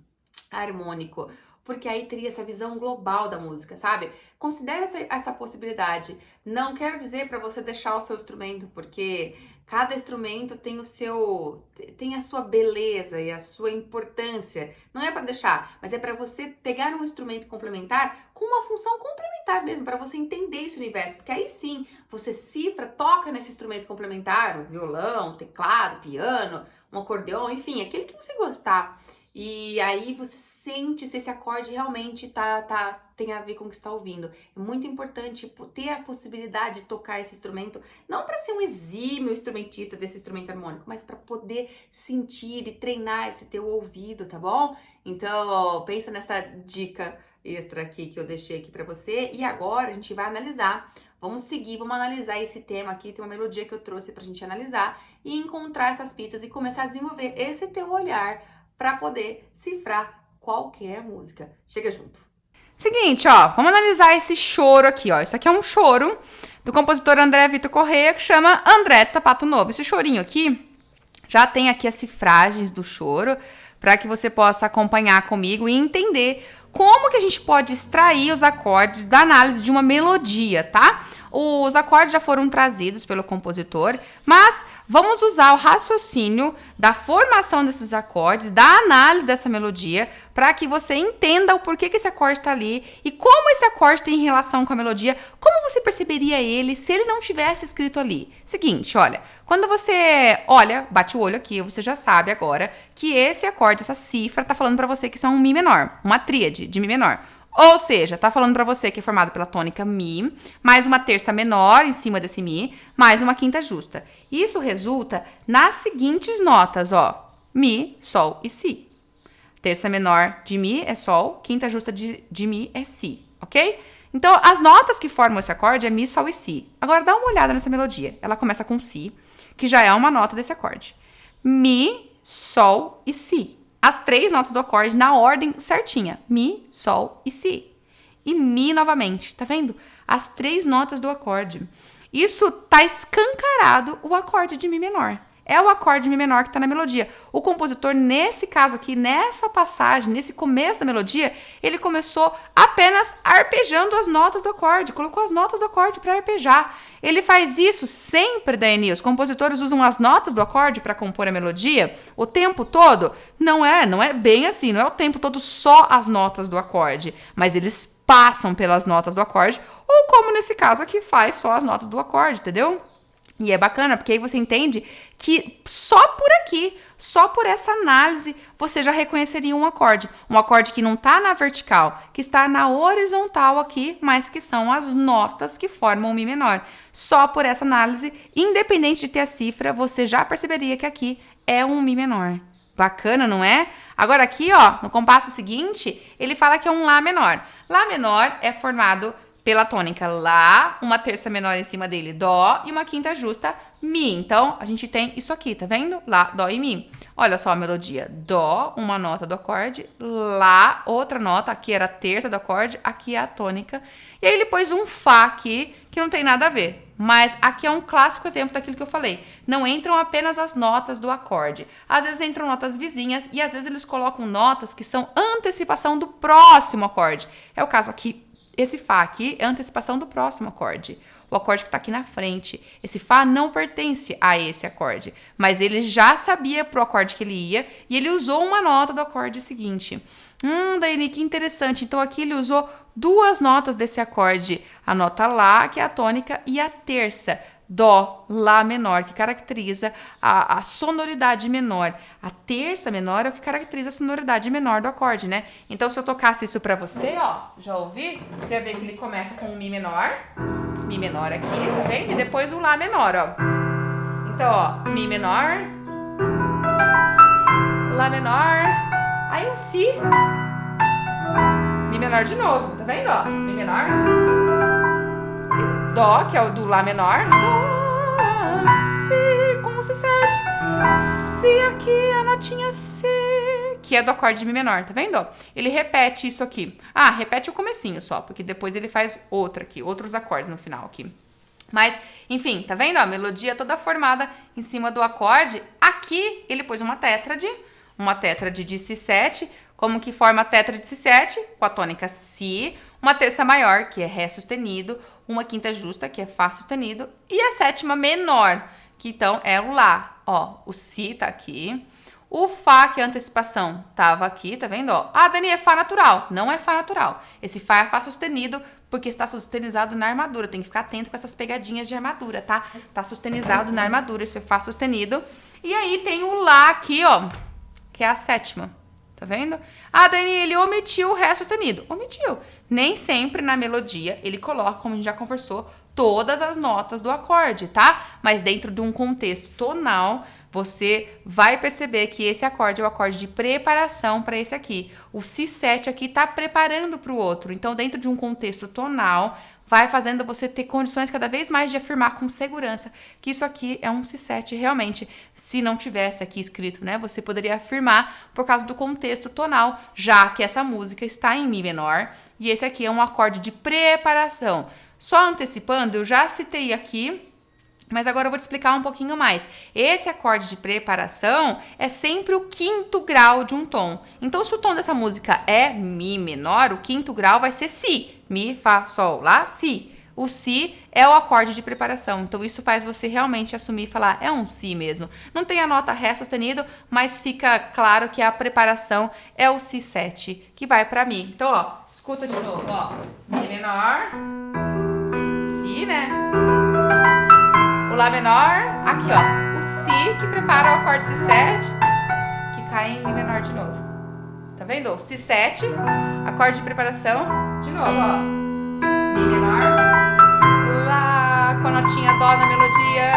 harmônico, porque aí teria essa visão global da música, sabe? Considere essa possibilidade. Não quero dizer para você deixar o seu instrumento, porque cada instrumento tem tem a sua beleza e a sua importância. Não é para deixar, mas é para você pegar um instrumento complementar com uma função complementar mesmo, para você entender esse universo, porque aí sim, você cifra, toca nesse instrumento complementar, um violão, teclado, piano, um acordeão, enfim, aquele que você gostar. E aí você sente se esse acorde realmente tem a ver com o que você está ouvindo. É muito importante ter a possibilidade de tocar esse instrumento, não para ser um exímio instrumentista desse instrumento harmônico, mas para poder sentir e treinar esse teu ouvido, tá bom? Então, pensa nessa dica extra aqui que eu deixei aqui para você. E agora a gente vai analisar. Vamos analisar esse tema aqui, tem uma melodia que eu trouxe pra gente analisar e encontrar essas pistas e começar a desenvolver esse teu olhar para poder cifrar qualquer música. Chega junto. Seguinte, ó, vamos analisar esse choro aqui, ó. Isso aqui é um choro do compositor André Vitor Corrêa, que chama André de Sapato Novo. Esse chorinho aqui já tem aqui as cifragens do choro, para que você possa acompanhar comigo e entender como que a gente pode extrair os acordes da análise de uma melodia, tá? Os acordes já foram trazidos pelo compositor, mas vamos usar o raciocínio da formação desses acordes, da análise dessa melodia, para que você entenda o porquê que esse acorde está ali e como esse acorde tem relação com a melodia, como você perceberia ele se ele não tivesse escrito ali. Seguinte, olha, quando você bate o olho aqui, você já sabe agora que esse acorde, essa cifra, está falando para você que isso é um Mi menor, uma tríade de Mi menor. Ou seja, tá falando pra você que é formado pela tônica Mi, mais uma terça menor em cima desse Mi, mais uma quinta justa. Isso resulta nas seguintes notas, ó. Mi, Sol e Si. Terça menor de Mi é Sol, quinta justa de Mi é Si, ok? Então, as notas que formam esse acorde é Mi, Sol e Si. Agora, dá uma olhada nessa melodia. Ela começa com Si, que já é uma nota desse acorde. Mi, Sol e Si. As três notas do acorde na ordem certinha. Mi, Sol e Si. E Mi novamente. Tá vendo? As três notas do acorde. Isso tá escancarado o acorde de Mi menor. É o acorde de Mi menor que está na melodia. O compositor, nesse caso aqui, nessa passagem, nesse começo da melodia, ele começou apenas arpejando as notas do acorde, colocou as notas do acorde para arpejar. Ele faz isso sempre, Daiane. Os compositores usam as notas do acorde para compor a melodia o tempo todo? Não é bem assim, não é o tempo todo só as notas do acorde, mas eles passam pelas notas do acorde, ou como nesse caso aqui, faz só as notas do acorde, entendeu? E é bacana, porque aí você entende que só por aqui, só por essa análise, você já reconheceria um acorde. Um acorde que não está na vertical, que está na horizontal aqui, mas que são as notas que formam o Mi menor. Só por essa análise, independente de ter a cifra, você já perceberia que aqui é um Mi menor. Bacana, não é? Agora aqui, ó, no compasso seguinte, ele fala que é um Lá menor. Lá menor é formado pela tônica Lá, uma terça menor em cima dele, Dó, e uma quinta justa, Mi. Então, a gente tem isso aqui, tá vendo? Lá, Dó e Mi. Olha só a melodia. Dó, uma nota do acorde, Lá, outra nota, aqui era a terça do acorde, aqui é a tônica. E aí ele pôs um Fá aqui, que não tem nada a ver. Mas aqui é um clássico exemplo daquilo que eu falei. Não entram apenas as notas do acorde. Às vezes entram notas vizinhas e às vezes eles colocam notas que são antecipação do próximo acorde. É o caso aqui. Esse Fá aqui é antecipação do próximo acorde. O acorde que está aqui na frente. Esse Fá não pertence a esse acorde. Mas ele já sabia pro acorde que ele ia e ele usou uma nota do acorde seguinte. Daiane, que interessante. Então aqui ele usou duas notas desse acorde. A nota Lá, que é a tônica, e a terça, Dó, Lá menor, que caracteriza a sonoridade menor. A terça menor é o que caracteriza a sonoridade menor do acorde, né? Então se eu tocasse isso pra você, ó, já ouvi? Você vai ver que ele começa com um Mi menor aqui, tá vendo? E depois o Lá menor, ó. Então, ó, Mi menor, Lá menor, aí um Si, Mi menor de novo, tá vendo, ó? Mi menor, Dó, que é o do Lá menor, Dó, Si, com o Si7, Si aqui, a notinha Si, que é do acorde de Mi menor, tá vendo? Ele repete isso aqui. Repete o comecinho só, porque depois ele faz outra aqui, outros acordes no final aqui. Mas, enfim, tá vendo? A melodia toda formada em cima do acorde. Aqui ele pôs uma tétrade de Si7. Como que forma a tétrade de Si7? Com a tônica Si, uma terça maior, que é Ré sustenido, uma quinta justa, que é Fá sustenido, e a sétima menor, que então é o Lá. Ó, o Si tá aqui. O Fá, que é a antecipação, tava aqui, tá vendo? Ó, Dani, é Fá natural. Não é Fá natural. Esse Fá é Fá sustenido porque está sustenizado na armadura. Tem que ficar atento com essas pegadinhas de armadura, tá? Tá sustenizado na armadura, isso é Fá sustenido. E aí tem o Lá aqui, ó, que é a sétima. Tá vendo? Dani, ele omitiu o Ré sustenido. Omitiu. Nem sempre na melodia ele coloca, como a gente já conversou, todas as notas do acorde, tá? Mas dentro de um contexto tonal, você vai perceber que esse acorde é o acorde de preparação para esse aqui. O Si7 aqui está preparando para o outro. Então, dentro de um contexto tonal, vai fazendo você ter condições cada vez mais de afirmar com segurança que isso aqui é um Si7 realmente. Se não tivesse aqui escrito, né, você poderia afirmar por causa do contexto tonal, já que essa música está em Mi menor e esse aqui é um acorde de preparação. Só antecipando, eu já citei aqui, mas agora eu vou te explicar um pouquinho mais. Esse acorde de preparação é sempre o quinto grau de um tom. Então, se o tom dessa música é Mi menor, o quinto grau vai ser Si. Mi, Fá, Sol, Lá, Si. O Si é o acorde de preparação. Então, isso faz você realmente assumir e falar, é um Si mesmo. Não tem a nota Ré sustenido, mas fica claro que a preparação é o Si7, que vai para Mi. Então, ó, escuta de novo, ó. Mi menor, Si, né? O Lá menor, aqui ó, o Si que prepara o acorde Si7, que cai em Mi menor de novo. Tá vendo? Si7, acorde de preparação, de novo ó, Mi menor, Lá com a notinha Dó na melodia.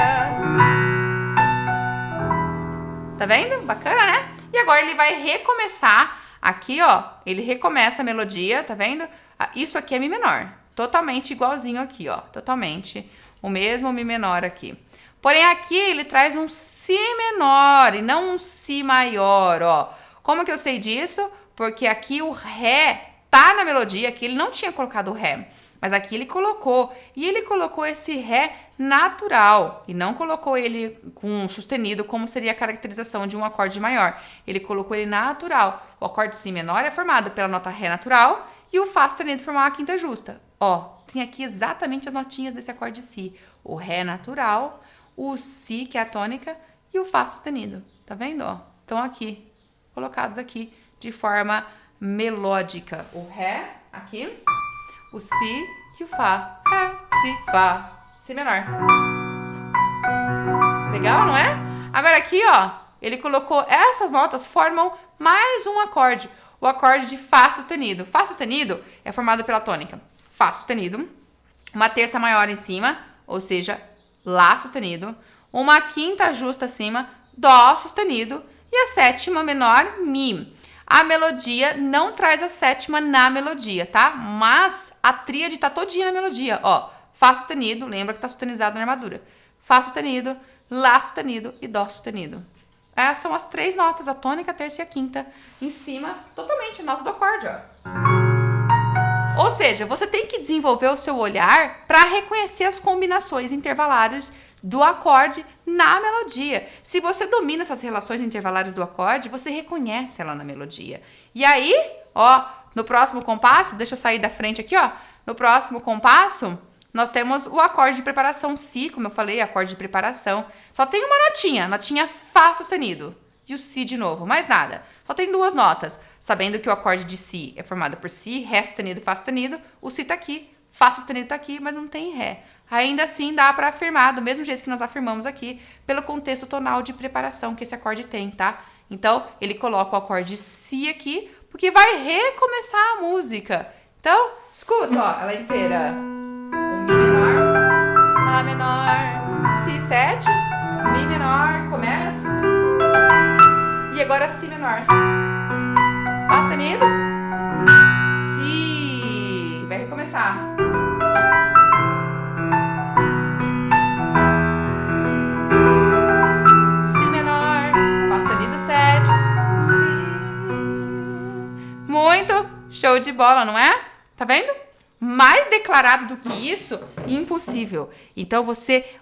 Tá vendo? Bacana, né? E agora ele vai recomeçar, aqui ó, ele recomeça a melodia, tá vendo? Isso aqui é Mi menor, totalmente igualzinho aqui ó, totalmente. O mesmo Mi menor aqui. Porém, aqui ele traz um Si menor e não um Si maior, ó. Como que eu sei disso? Porque aqui o Ré tá na melodia, aqui ele não tinha colocado o Ré, mas aqui ele colocou. E ele colocou esse Ré natural e não colocou ele com sustenido, como seria a caracterização de um acorde maior. Ele colocou ele natural. O acorde Si menor é formado pela nota Ré natural e o Fá sustenido formar uma quinta justa. Ó, tem aqui exatamente as notinhas desse acorde Si. O Ré natural, o Si, que é a tônica, e o Fá sustenido. Tá vendo? Ó, estão aqui, colocados aqui de forma melódica. O Ré, aqui, o Si e o Fá. Ré, Si, Fá, Si menor. Legal, não é? Agora aqui, ó, ele colocou essas notas, formam mais um acorde. O acorde de Fá sustenido. Fá sustenido é formado pela tônica Fá sustenido, uma terça maior em cima, ou seja, Lá sustenido, uma quinta justa acima, Dó sustenido e a sétima menor, Mi. A melodia não traz a sétima na melodia, tá? Mas a tríade tá todinha na melodia, ó. Fá sustenido, lembra que tá sustenizado na armadura. Fá sustenido, Lá sustenido e Dó sustenido. Essas são as 3 notas, a tônica, a terça e a quinta. Em cima, totalmente, a nota do acorde, ó. Ou seja, você tem que desenvolver o seu olhar para reconhecer as combinações intervalares do acorde na melodia. Se você domina essas relações intervalares do acorde, você reconhece ela na melodia. E aí, ó, no próximo compasso, deixa eu sair da frente aqui, ó. No próximo compasso, nós temos o acorde de preparação Si, como eu falei, acorde de preparação. Só tem uma notinha Fá sustenido. E o Si de novo, mais nada. Só tem 2 notas. Sabendo que o acorde de Si é formado por Si, Ré sustenido e Fá sustenido. O Si tá aqui, Fá sustenido tá aqui, mas não tem Ré. Ainda assim dá para afirmar, do mesmo jeito que nós afirmamos aqui, pelo contexto tonal de preparação que esse acorde tem, tá? Então, ele coloca o acorde Si aqui, porque vai recomeçar a música. Então, escuta, ó, ela inteira. Mi menor, Lá menor, Si7, Mi menor, começa. E agora Si menor. Fá sustenido, Si. Vai recomeçar. Si menor, Fá sustenido 7, Si. Muito show de bola, não é? Tá vendo? Mais declarado do que isso, impossível. Então,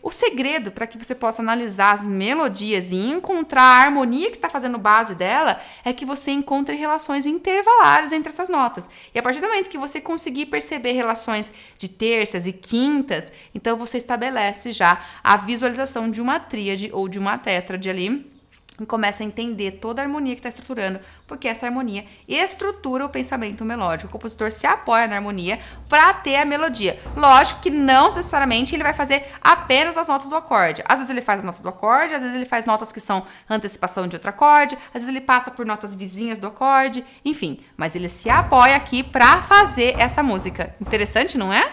o segredo para que você possa analisar as melodias e encontrar a harmonia que está fazendo base dela é que você encontre relações intervalares entre essas notas. E a partir do momento que você conseguir perceber relações de terças e quintas, então você estabelece já a visualização de uma tríade ou de uma tétrade ali. E começa a entender toda a harmonia que está estruturando, porque essa harmonia estrutura o pensamento melódico. O compositor se apoia na harmonia para ter a melodia. Lógico que não necessariamente ele vai fazer apenas as notas do acorde. Às vezes ele faz as notas do acorde, às vezes ele faz notas que são antecipação de outro acorde, às vezes ele passa por notas vizinhas do acorde, enfim. Mas ele se apoia aqui para fazer essa música. Interessante, não é?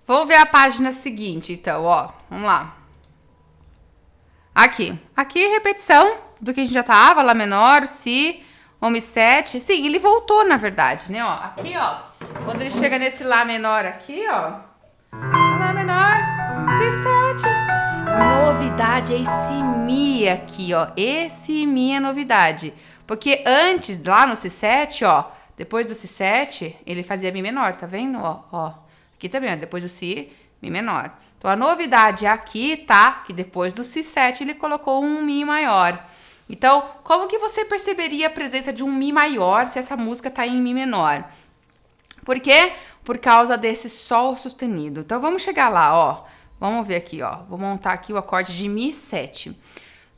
Vamos ver a página seguinte, então, ó. Vamos lá. Aqui, repetição do que a gente já tava, Lá menor, Si, Mi7. Sim, ele voltou, na verdade, né, ó. Aqui, ó, quando ele chega nesse Lá menor aqui, ó. Lá menor, Si7. Novidade é esse Mi aqui, ó. Esse Mi é novidade. Porque antes, lá no Si7, ó, depois do Si7, ele fazia Mi menor, tá vendo? Ó. Aqui também, ó, depois do Si, Mi menor. Então, a novidade aqui tá que depois do Si7 ele colocou um Mi maior. Então, como que você perceberia a presença de um Mi maior se essa música tá em Mi menor? Por quê? Por causa desse Sol sustenido. Então, vamos chegar lá, ó. Vamos ver aqui, ó. Vou montar aqui o acorde de Mi7.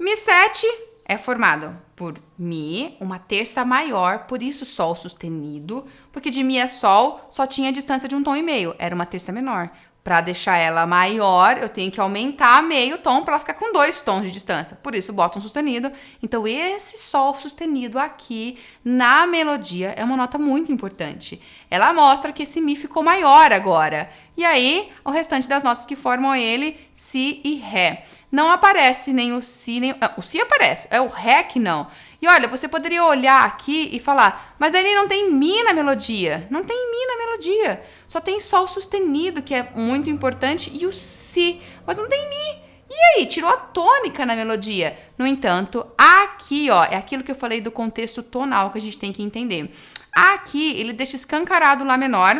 Mi7 é formado por Mi, uma terça maior, por isso Sol sustenido, porque de Mi a Sol só tinha a distância de 1,5 tom. Era uma terça menor. Para deixar ela maior, eu tenho que aumentar meio tom para ela ficar com 2 tons de distância. Por isso, boto um sustenido. Então, esse Sol sustenido aqui na melodia é uma nota muito importante. Ela mostra que esse Mi ficou maior agora. E aí, o restante das notas que formam ele, Si e Ré. Não aparece nem o Si, nem... o Si aparece, é o Ré que não. E olha, você poderia olhar aqui e falar, mas ele não tem Mi na melodia. Não tem Mi na melodia. Só tem Sol sustenido, que é muito importante, e o Si. Mas não tem Mi. E aí, tirou a tônica na melodia. No entanto, aqui, ó, é aquilo que eu falei do contexto tonal que a gente tem que entender. Aqui, ele deixa escancarado o Lá menor,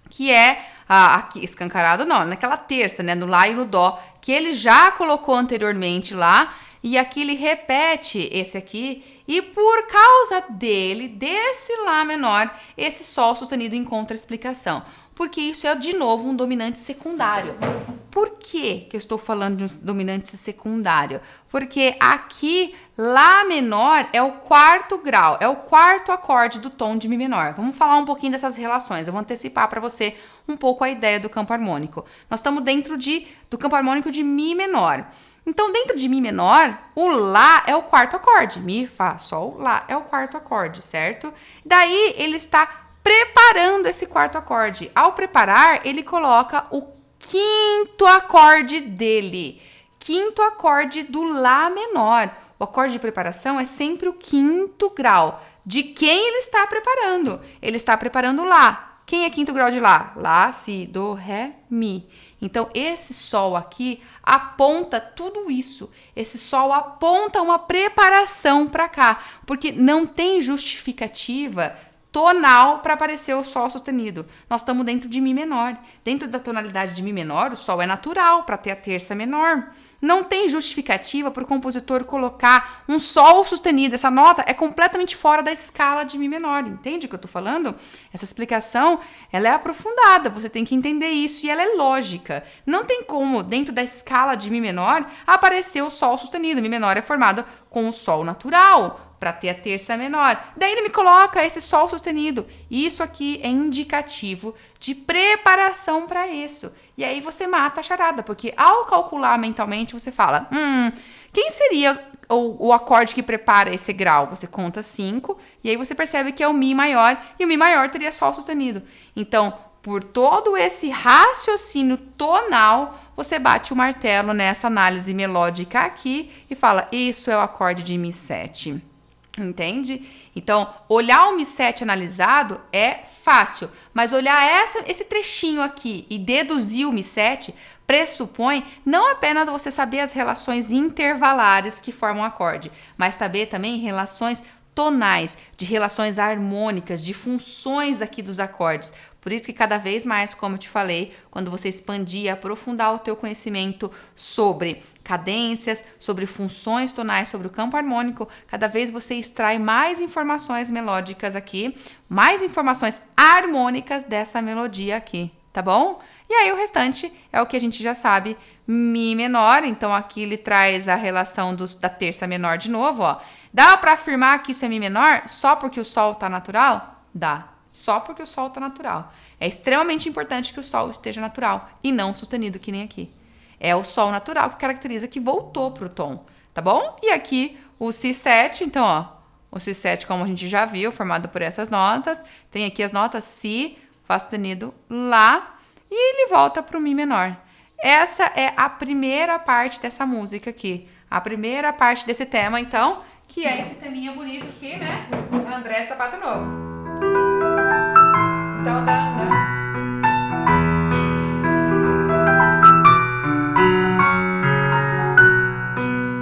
que é... aqui, escancarado não, naquela terça, né, no Lá e no Dó, que ele já colocou anteriormente lá, e aqui ele repete esse aqui, e por causa dele, desse Lá menor, esse Sol sustenido encontra explicação, porque isso é, de novo, um dominante secundário. Por que eu estou falando de um dominante secundário? Porque aqui, Lá menor é o 4º grau, é o 4º acorde do tom de Mi menor. Vamos falar um pouquinho dessas relações, eu vou antecipar para você um pouco a ideia do campo harmônico. Nós estamos dentro do campo harmônico de Mi menor. Então, dentro de Mi menor, o Lá é o 4º acorde. Mi, Fá, Sol, Lá é o 4º acorde, certo? Daí, ele está preparando esse 4º acorde. Ao preparar, ele coloca o 5º acorde dele. 5º acorde do Lá menor. O acorde de preparação é sempre o quinto grau de quem ele está preparando. Ele está preparando Lá. Quem é quinto grau de Lá? Lá, Si, Do, Ré, Mi. Então, esse Sol aqui aponta tudo isso. Esse Sol aponta uma preparação para cá, porque não tem justificativa tonal para aparecer o Sol sustenido. Nós estamos dentro de Mi menor. Dentro da tonalidade de Mi menor, o Sol é natural para ter a terça menor. Não tem justificativa para o compositor colocar um Sol sustenido. Essa nota é completamente fora da escala de Mi menor. Entende o que eu estou falando? Essa explicação, ela é aprofundada. Você tem que entender isso e ela é lógica. Não tem como, dentro da escala de Mi menor, aparecer o Sol sustenido. Mi menor é formado com o Sol natural, para ter a terça menor. Daí ele me coloca esse Sol sustenido. Isso aqui é indicativo de preparação para isso. E aí você mata a charada, porque ao calcular mentalmente você fala, quem seria o acorde que prepara esse grau? Você conta 5 e aí você percebe que é o Mi maior e o Mi maior teria Sol sustenido. Então, por todo esse raciocínio tonal, você bate o martelo nessa análise melódica aqui e fala, isso é o acorde de Mi7. Entende? Então, olhar o Mi7 analisado é fácil, mas olhar esse trechinho aqui e deduzir o Mi7 pressupõe não apenas você saber as relações intervalares que formam o acorde, mas saber também relações tonais, de relações harmônicas, de funções aqui dos acordes. Por isso que cada vez mais, como eu te falei, quando você expandir e aprofundar o teu conhecimento sobre cadências, sobre funções tonais, sobre o campo harmônico, cada vez você extrai mais informações melódicas aqui, mais informações harmônicas dessa melodia aqui, tá bom? E aí o restante é o que a gente já sabe, Mi menor, então aqui ele traz a relação da terça menor de novo, ó. Dá para afirmar que isso é Mi menor só porque o Sol tá natural? Dá. Só porque o Sol está natural. É extremamente importante que o Sol esteja natural e não sustenido, que nem aqui. É o Sol natural que caracteriza que voltou para o tom, tá bom? E aqui o Si7, então, ó, o Si7, como a gente já viu, formado por essas notas. Tem aqui as notas Si, Fá sustenido, Lá, e ele volta para o Mi menor. Essa é a primeira parte dessa música aqui. A primeira parte desse tema, então, que é esse teminha bonito aqui, né? André de Sapato Novo. Então,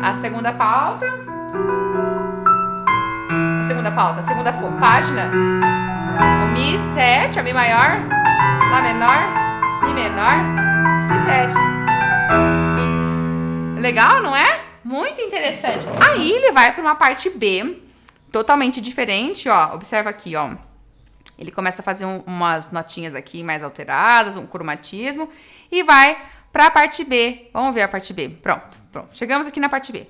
a segunda pauta. A segunda página. O Mi7, a Mi maior, Lá menor, Mi menor, Si7. Legal, não é? Muito interessante. Aí ele vai para uma parte B, totalmente diferente, ó. Observa aqui, ó. Ele começa a fazer umas notinhas aqui mais alteradas, um cromatismo, e vai para a parte B. Vamos ver a parte B. Pronto. Chegamos aqui na parte B.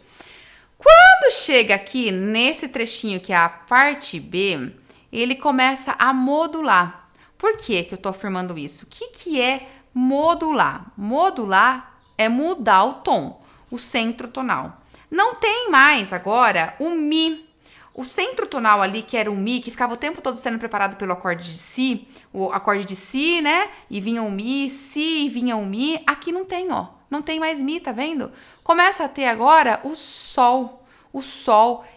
Quando chega aqui nesse trechinho que é a parte B, ele começa a modular. Por que eu estou afirmando isso? O que é modular? Modular é mudar o tom, o centro tonal. Não tem mais agora o Mi. O centro tonal ali, que era o Mi, que ficava o tempo todo sendo preparado pelo acorde de Si, o acorde de Si, né? E vinha o Mi, Si, e vinha o Mi. Aqui não tem, ó. Não tem mais Mi, tá vendo? Começa a ter agora o Sol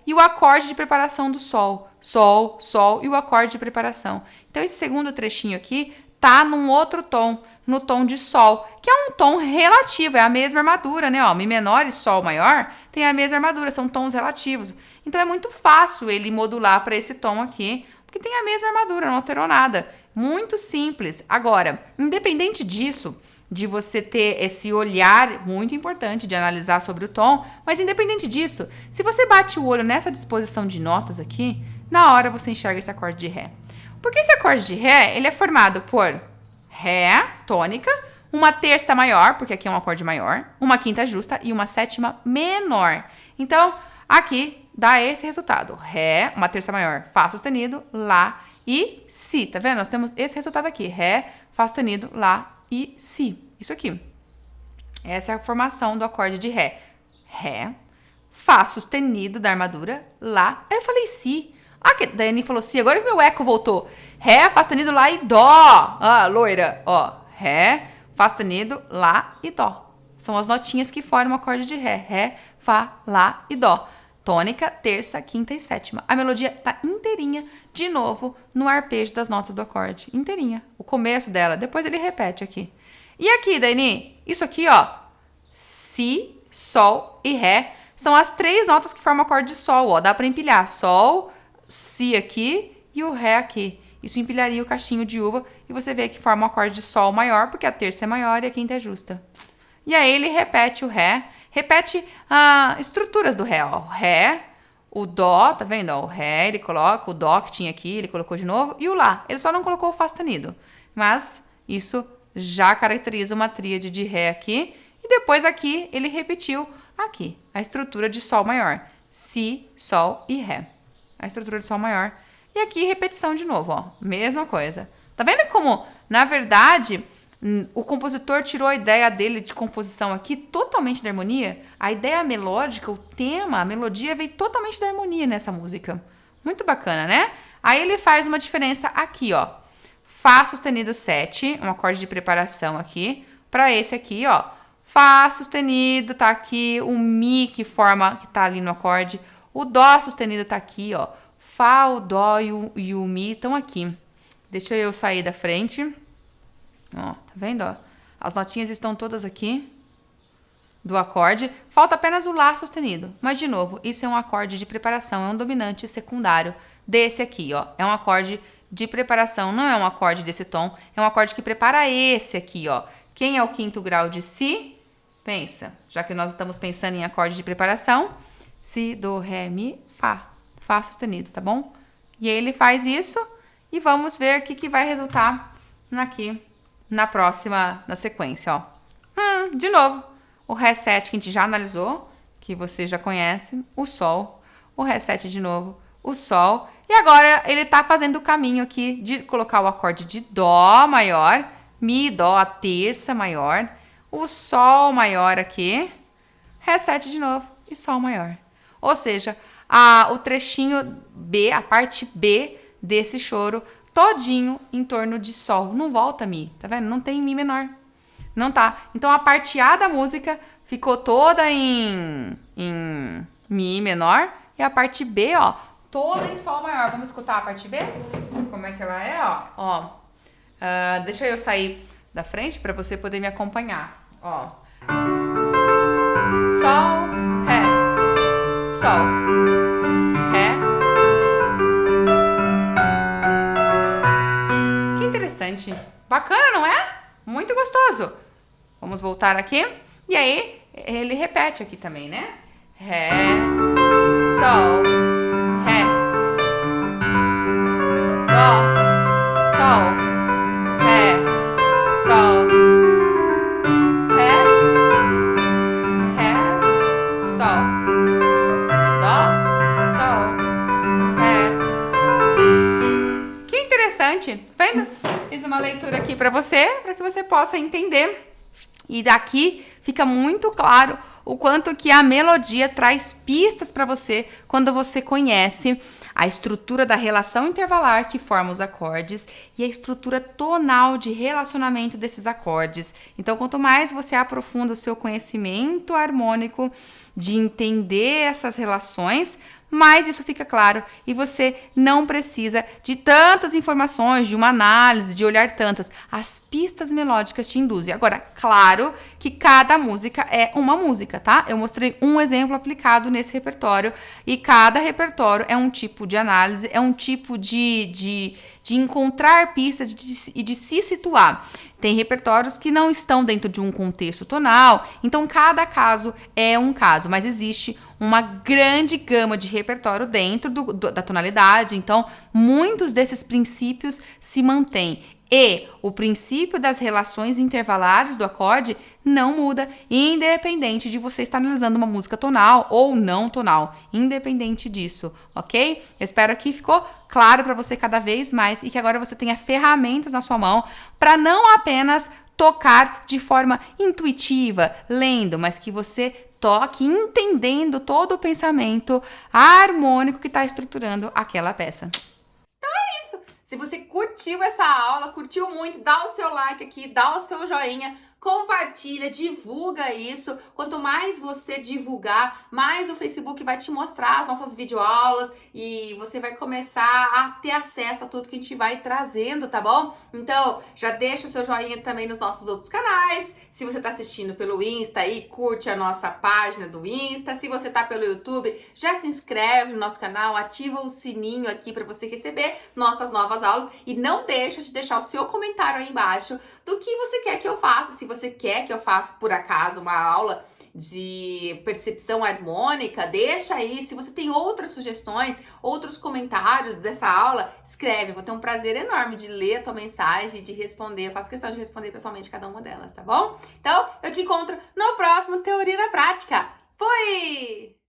e o acorde de preparação do Sol. Sol, Sol e o acorde de preparação. Então, esse segundo trechinho aqui tá num outro tom, no tom de Sol, que é um tom relativo, é a mesma armadura, né? Ó, Mi menor e Sol maior tem a mesma armadura, são tons relativos. Então, é muito fácil ele modular para esse tom aqui, porque tem a mesma armadura, não alterou nada. Muito simples. Agora, independente disso, de você ter esse olhar muito importante de analisar sobre o tom, mas independente disso, se você bate o olho nessa disposição de notas aqui, na hora você enxerga esse acorde de Ré. Porque esse acorde de Ré, ele é formado por Ré tônica, uma terça maior, porque aqui é um acorde maior, uma quinta justa e uma sétima menor. Então, aqui dá esse resultado. Ré, uma terça maior, Fá sustenido, Lá e Si. Tá vendo? Nós temos esse resultado aqui. Ré, Fá sustenido, Lá e Si. Isso aqui. Essa é a formação do acorde de Ré. Ré, Fá sustenido da armadura, Lá. Aí eu falei Si. A Dani falou Si. Agora que meu eco voltou. Ré, Fá sustenido, Lá e Dó. Ah, loira. Ó, Ré, Fá sustenido, Lá e Dó. São as notinhas que formam o acorde de Ré. Ré, Fá, Lá e Dó. tônica, terça, quinta e sétima. A melodia tá inteirinha, de novo, no arpejo das notas do acorde. Inteirinha. O começo dela. Depois ele repete aqui. E aqui, Dani? Isso aqui, ó. Si, sol e ré. São as 3 notas que formam o acorde de sol, ó. Dá pra empilhar. Sol, si aqui e o ré aqui. Isso empilharia o cachinho de uva e você vê que forma um acorde de sol maior, porque a terça é maior e a quinta é justa. E aí ele repete o ré, repete as estruturas do ré, ó. O ré, o dó, tá vendo? Ó, o ré, ele coloca o dó que tinha aqui, ele colocou de novo, e o lá. Ele só não colocou o fá sustenido. Mas isso já caracteriza uma tríade de ré aqui. E depois aqui ele repetiu aqui a estrutura de sol maior. Si, sol e ré. A estrutura de sol maior. E aqui repetição de novo, ó. Mesma coisa. Tá vendo como, na verdade, o compositor tirou a ideia dele de composição aqui totalmente da harmonia? A ideia melódica, o tema, a melodia veio totalmente da harmonia nessa música. Muito bacana, né? Aí ele faz uma diferença aqui, ó. Fá sustenido 7, um acorde de preparação aqui, para esse aqui, ó. Fá sustenido tá aqui, o Mi que tá ali no acorde, o Dó sustenido tá aqui, ó. Fá, o Dó e o Mi estão aqui. Deixa eu sair da frente. Ó, tá vendo, ó? As notinhas estão todas aqui do acorde. Falta apenas o Lá sustenido. Mas, de novo, isso é um acorde de preparação, é um dominante secundário desse aqui, ó. É um acorde de preparação, não é um acorde desse tom, é um acorde que prepara esse aqui, ó. Quem é o quinto grau de Si? Pensa, já que nós estamos pensando em acorde de preparação. Si, Do, Ré, Mi, Fá. Fá sustenido, tá bom? E aí ele faz isso e vamos ver o que vai resultar aqui na sequência, ó. De novo, o Ré 7 que a gente já analisou, que você já conhece, o Sol, o Ré 7 de novo, o Sol. E agora ele tá fazendo o caminho aqui de colocar o acorde de Dó maior, Mi, Dó, a terça maior, o Sol maior aqui, Ré 7 de novo e Sol maior. Ou seja, o trechinho B, a parte B desse choro, todinho em torno de Sol. Não volta Mi, tá vendo? Não tem Mi menor. Não tá. Então, a parte A da música ficou toda em Mi menor e a parte B, ó, toda em Sol maior. Vamos escutar a parte B? Como é que ela é, ó? Deixa eu sair da frente para você poder me acompanhar, ó. Sol, Ré, Sol, Ré. Que interessante. Bacana, não é? Muito gostoso. Vamos voltar aqui. E aí, ele repete aqui também, né? Ré, Sol, Ré, Dó, Sol, Ré, Sol, Ré, Ré, Sol, Dó, Sol, Ré. Que interessante. Vendo? Fiz uma leitura aqui para que você possa entender. E daqui fica muito claro o quanto que a melodia traz pistas para você quando você conhece a estrutura da relação intervalar que forma os acordes e a estrutura tonal de relacionamento desses acordes. Então, quanto mais você aprofunda o seu conhecimento harmônico de entender essas relações, mais isso fica claro e você não precisa de tantas informações, de uma análise, de olhar tantas. As pistas melódicas te induzem. Agora, claro que cada música é uma música, tá? Eu mostrei um exemplo aplicado nesse repertório e cada repertório é um tipo de análise, é um tipo de encontrar pistas e de se situar. Tem repertórios que não estão dentro de um contexto tonal, então cada caso é um caso, mas existe uma grande gama de repertório dentro da tonalidade, então muitos desses princípios se mantêm. E o princípio das relações intervalares do acorde não muda, independente de você estar analisando uma música tonal ou não tonal, independente disso, ok? Eu espero que ficou claro para você cada vez mais e que agora você tenha ferramentas na sua mão para não apenas tocar de forma intuitiva, lendo, mas que você toque entendendo todo o pensamento harmônico que está estruturando aquela peça. Se você curtiu essa aula, curtiu muito, dá o seu like aqui, dá o seu joinha, compartilha, divulga isso. Quanto mais você divulgar, mais o Facebook vai te mostrar as nossas videoaulas e você vai começar a ter acesso a tudo que a gente vai trazendo, tá bom? Então, já deixa seu joinha também nos nossos outros canais. Se você tá assistindo pelo Insta aí, curte a nossa página do Insta. Se você tá pelo YouTube, já se inscreve no nosso canal, ativa o sininho aqui para você receber nossas novas aulas e não deixa de deixar o seu comentário aí embaixo do que você quer que eu faça. Se você quer que eu faça, por acaso, uma aula de percepção harmônica, deixa aí. Se você tem outras sugestões, outros comentários dessa aula, escreve. Eu vou ter um prazer enorme de ler a tua mensagem e de responder. Eu faço questão de responder pessoalmente cada uma delas, tá bom? Então, eu te encontro no próximo Teoria na Prática. Fui!